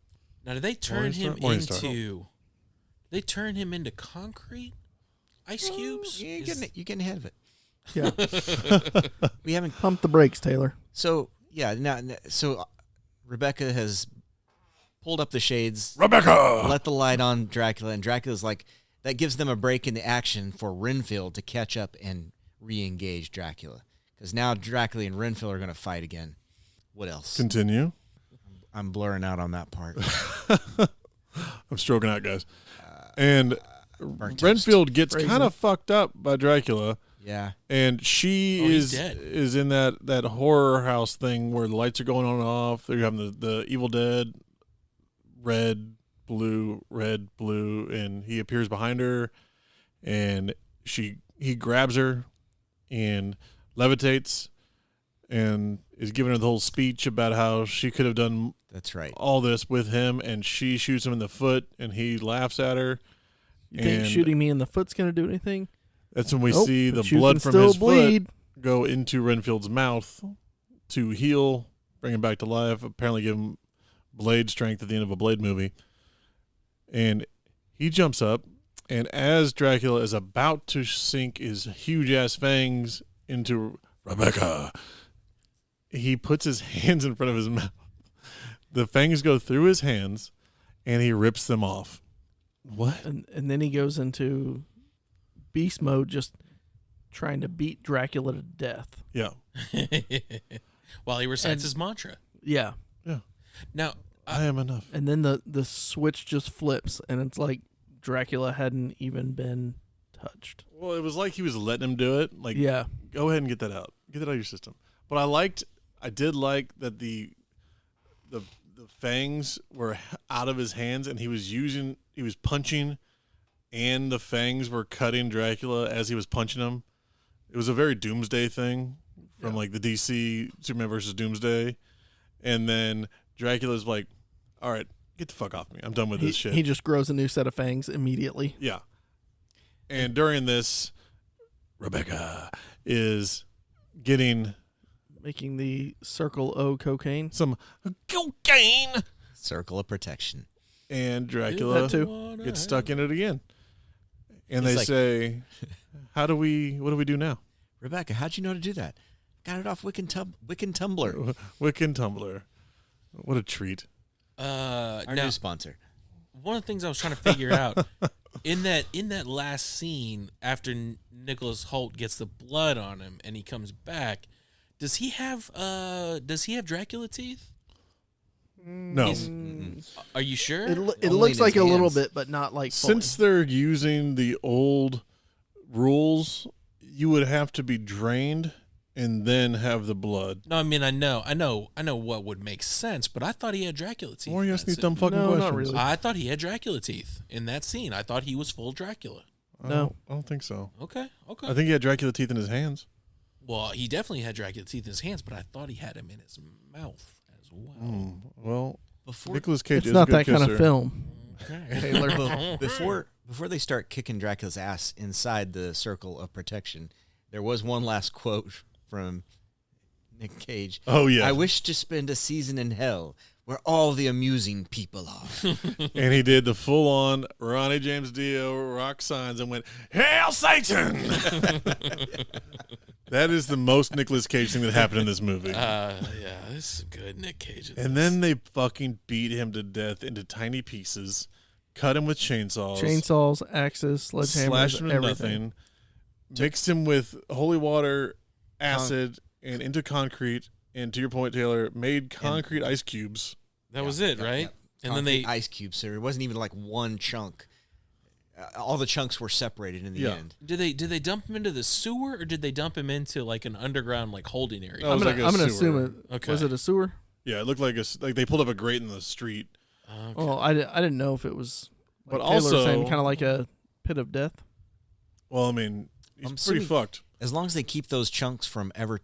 Now, do they turn him Morning Star. into... They turn him into concrete? Ice cubes? you're getting ahead of it. Yeah. We haven't. Pump the brakes, Taylor. So yeah. So Rebecca has pulled up the shades, Rebecca! let the light on Dracula, and Dracula's like, that gives them a break in the action for Renfield to catch up and re-engage Dracula. Because now Dracula and Renfield are going to fight again. What else? Continue. I'm blurring out on that part. I'm stroking out, guys. And Burnt toast. Renfield gets Crazy. kind of fucked up by Dracula. Yeah. And she Oh, he's dead. is in that horror house thing where the lights are going on and off. They're having the Evil Dead, red, blue, and he appears behind her, and he grabs her and levitates, and is giving her the whole speech about how she could have done That's right. all this with him, and she shoots him in the foot, and he laughs at her. You think And shooting me in the foot's going to do anything? That's when we Nope, see the but you blood can from still his bleed. foot go into Renfield's mouth to heal, bring him back to life, apparently give him blade strength at the end of a Blade movie. And he jumps up, and as Dracula is about to sink his huge-ass fangs into Rebecca, he puts his hands in front of his mouth. The fangs go through his hands, and he rips them off. What? And then he goes into beast mode, just trying to beat Dracula to death. Yeah. While he recites his mantra. Yeah. Now, I am enough. And then the switch just flips, and it's like Dracula hadn't even been touched. Well, it was like he was letting him do it. Like, Yeah. go ahead and get that out. Get that out of your system. But I did like that the fangs were out of his hands, and he was punching, and the fangs were cutting Dracula as he was punching him. It was a very Doomsday thing from like the DC Superman versus Doomsday. And then Dracula's like, all right, get the fuck off me. I'm done with this shit. He just grows a new set of fangs immediately. Yeah. And during this, Rebecca is Making the Circle O cocaine. some cocaine, Circle of protection. and Dracula That too. gets stuck in it again. And He's they like- say, what do we do now? Rebecca, how'd you know to do that? Got it off Wiccan Tumblr. Wiccan Tumblr. What a treat. Our now, new sponsor. one of the things I was trying to figure out in that last scene after Nicholas Hoult gets the blood on him and he comes back, does he have Dracula teeth? No. Are you sure? It Only looks in like his a little hands. bit, but not like fully. Since they're using the old rules, you would have to be drained and then have the blood. No, I mean I know what would make sense, but I thought he had Dracula teeth. Why are you in asking that these dumb scene. fucking No, not questions? really. I thought he had Dracula teeth in that scene. I thought he was full Dracula. No. I don't think so. Okay. I think he had Dracula teeth in his hands. Well, he definitely had Dracula teeth in his hands, but I thought he had him in his mouth as well. Well, Before Nicolas Cage It's is not a good that kind of kisser. film. Okay. Taylor. before they start kicking Dracula's ass inside the circle of protection, there was one last quote from Nick Cage. Oh, yeah. I wish to spend a season in hell where all the amusing people are. And he did the full-on Ronnie James Dio rock signs and went, Hail Satan! That is the most Nicolas Cage thing that happened in this movie. Yeah, this is good Nick Cage. in And this. then they fucking beat him to death into tiny pieces, cut him with Chainsaws, axes, sledgehammers, slashed him to everything. nothing, mixed him with holy water, acid, and into concrete, and to your point, Taylor, made concrete ice cubes. that was it, right? And then they ice cubes. So it wasn't even like one chunk. All the chunks were separated in the Yeah. end. did they dump him into the sewer or did they dump him into like an underground like holding area? No, it was like a I'm gonna sewer. assume it Okay. was it a sewer. Yeah, it looked like they pulled up a grate in the street. Okay. Oh, I didn't know if it was. Like But Taylor was also- saying, kind of like a pit of death. Well, I mean, he's I'm pretty assuming- fucked. As long as they keep those chunks from ever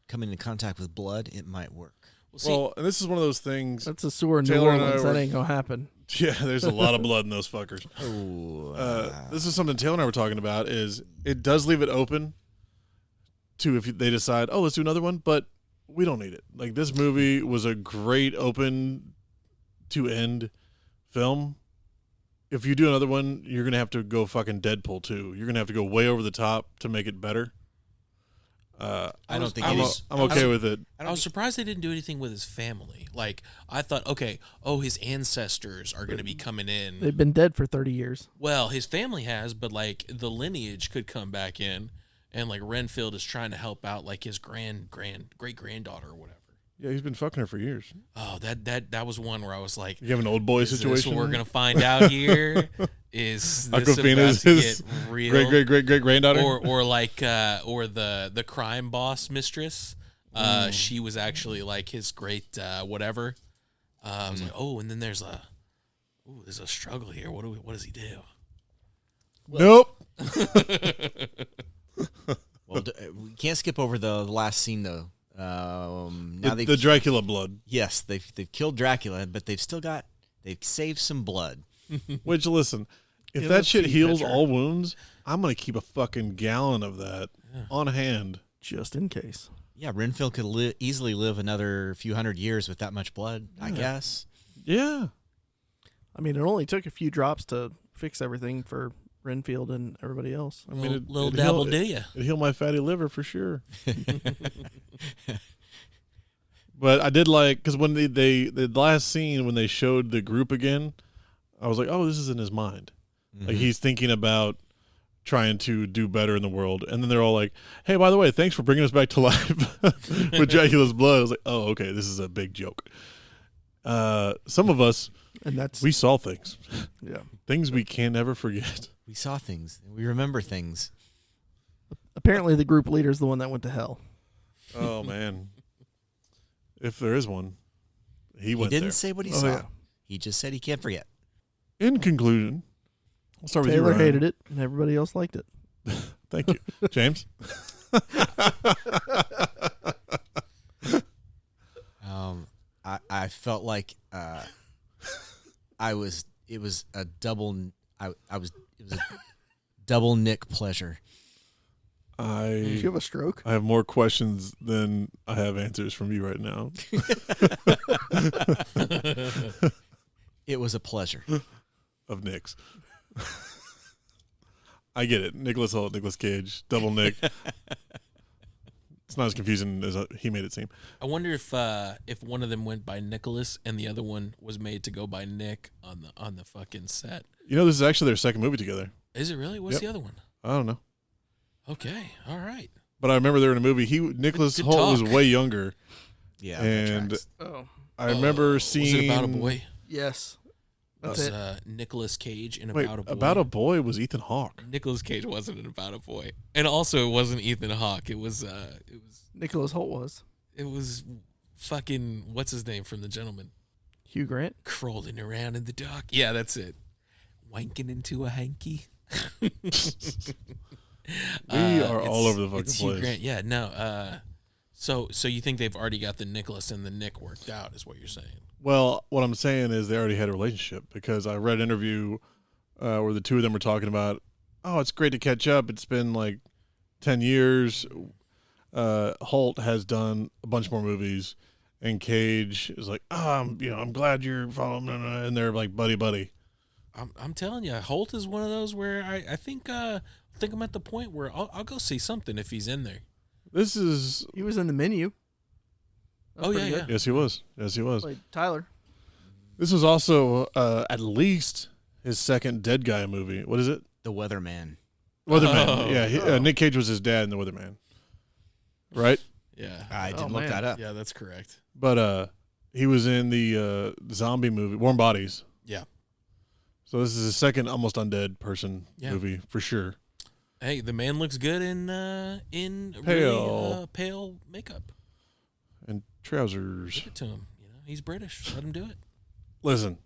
coming in contact with blood, it might work. Well, see, Well, and this is one of those things. That's a sewer in New Taylor and I Orleans. That were- ain't gonna happen. Yeah, there's a lot of blood in those fuckers. Oh, This is something Taylor and I were talking about. Is it does leave it open to if they decide, oh, let's do another one, but we don't need it. Like this movie was a great open to end film. If you do another one, you're gonna have to go fucking Deadpool 2. You're gonna have to go way over the top to make it better. I don't think I it was- is. I'm okay with it. I was surprised they didn't do anything with his family. Like I thought, okay, his ancestors are going to be coming in. They've been dead for 30 years. Well, his family has, but like the lineage could come back in, and like Renfield is trying to help out like his great granddaughter or whatever. Yeah, he's been fucking her for years. Oh, that was one where I was like, You have an old boy is this situation. what we're gonna find out here? Is this Aquafina's about to his get real? great granddaughter. or like or the crime boss mistress. She was actually like his great whatever. I was like, oh, and then there's a struggle here. What does he do? Nope. Well, we can't skip over the last scene though. Now The Dracula blood. yes, they've killed Dracula, but they've saved some blood. Which, listen, if Yeah, that let's shit see, heals Patrick. all wounds, I'm going to keep a fucking gallon of that on hand. Just in case. Yeah, Renfield could easily live another few hundred years with that much blood, I guess. Yeah. I mean, it only took a few drops to fix everything for Renfield and everybody else. I mean, Little it'd dabble, heal- do ya? It'd heal my fatty liver for sure. But I did like, because when the last scene, when they showed the group again, I was like, oh, this is in his mind. Like, he's thinking about trying to do better in the world. And then they're all like, hey, by the way, thanks for bringing us back to life with Dracula's blood. I was like, oh, okay, this is a big joke. Some of us, And that's we saw things. yeah. Things we can never forget. We saw things. We remember things. Apparently, the group leader's the one that went to hell. Oh, man. If there is one, he went He didn't there. say what he Oh, saw. yeah. He just said he can't forget. In conclusion, I'll start with you, Taylor Ryan. hated it, and everybody else liked it. Thank you. James? I felt like it was a double Nick pleasure. Did you have a stroke? I have more questions than I have answers from you right now. It was a pleasure. Of Nick's. I get it. Nicholas Hoult, Nicolas Cage, double Nick. It's not as confusing as he made it seem. I wonder if one of them went by Nicholas and the other one was made to go by Nick on the fucking set. You know, this is actually their second movie together. Is it really? What's Yep. the other one? I don't know. Okay, all right. But I remember they were in a movie. Nicholas Good Hoult was talk. way younger. Yeah, And that tracks. Oh, I remember Was seeing... it About a Boy? yes. That's Was it. Nicholas Cage in Wait, About a Boy? About a Boy was Ethan Hawke. Nicholas Cage wasn't in About a Boy, and also it wasn't Ethan Hawke. It was Nicholas Holt was. It was fucking what's his name from The Gentleman? Hugh Grant. Crawling around in the dark. Yeah, that's it. Wanking into a hanky. We are all over the fucking it's Hugh place. Grant. Yeah, no. So you think they've already got the Nicholas and the Nick worked out, is what you're saying? Well, what I'm saying is they already had a relationship because I read an interview where the two of them were talking about, oh, it's great to catch up. It's been like 10 years. Holt has done a bunch more movies, and Cage is like, I'm glad you're following, and they're like buddy. I'm telling you, Holt is one of those where I think I'm at the point where I'll go see something if he's in there. He was in The Menu. That's Oh, pretty yeah, good. Yes, he was. Played Tyler. This was also at least his second dead guy movie. What is it? The Weatherman. Weatherman. Oh. Yeah, Nick Cage was his dad in The Weatherman. Right? Yeah. I didn't Oh, look man. that up. Yeah, that's correct. But he was in the zombie movie, Warm Bodies. Yeah. So this is his second almost undead person Yeah. movie for sure. Hey, the man looks good in Pale. really pale makeup. And trousers. Give it to him. He's British. Let him do it. Listen,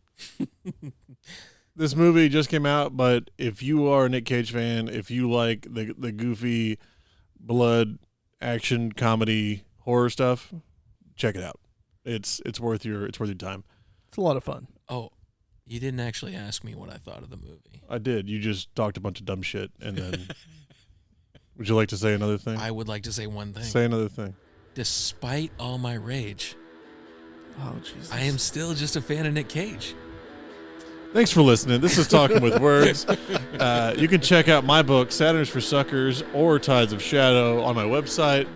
this movie just came out, but if you are a Nick Cage fan, if you like the goofy blood action comedy horror stuff, check it out. It's worth your time. It's a lot of fun. Oh, you didn't actually ask me what I thought of the movie. I did. You just talked a bunch of dumb shit, and then would you like to say another thing? I would like to say one thing. Say another thing. Despite all my rage, Oh, Jesus. I am still just a fan of Nick Cage. Thanks for listening. This is Talking with Words. You can check out my book, Saturn's for Suckers or Tides of Shadow, on my website.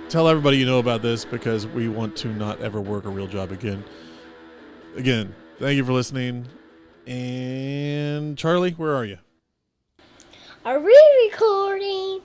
Tell everybody you know about this because we want to not ever work a real job again. Again, thank you for listening. And Charlie, where are you? Are we recording?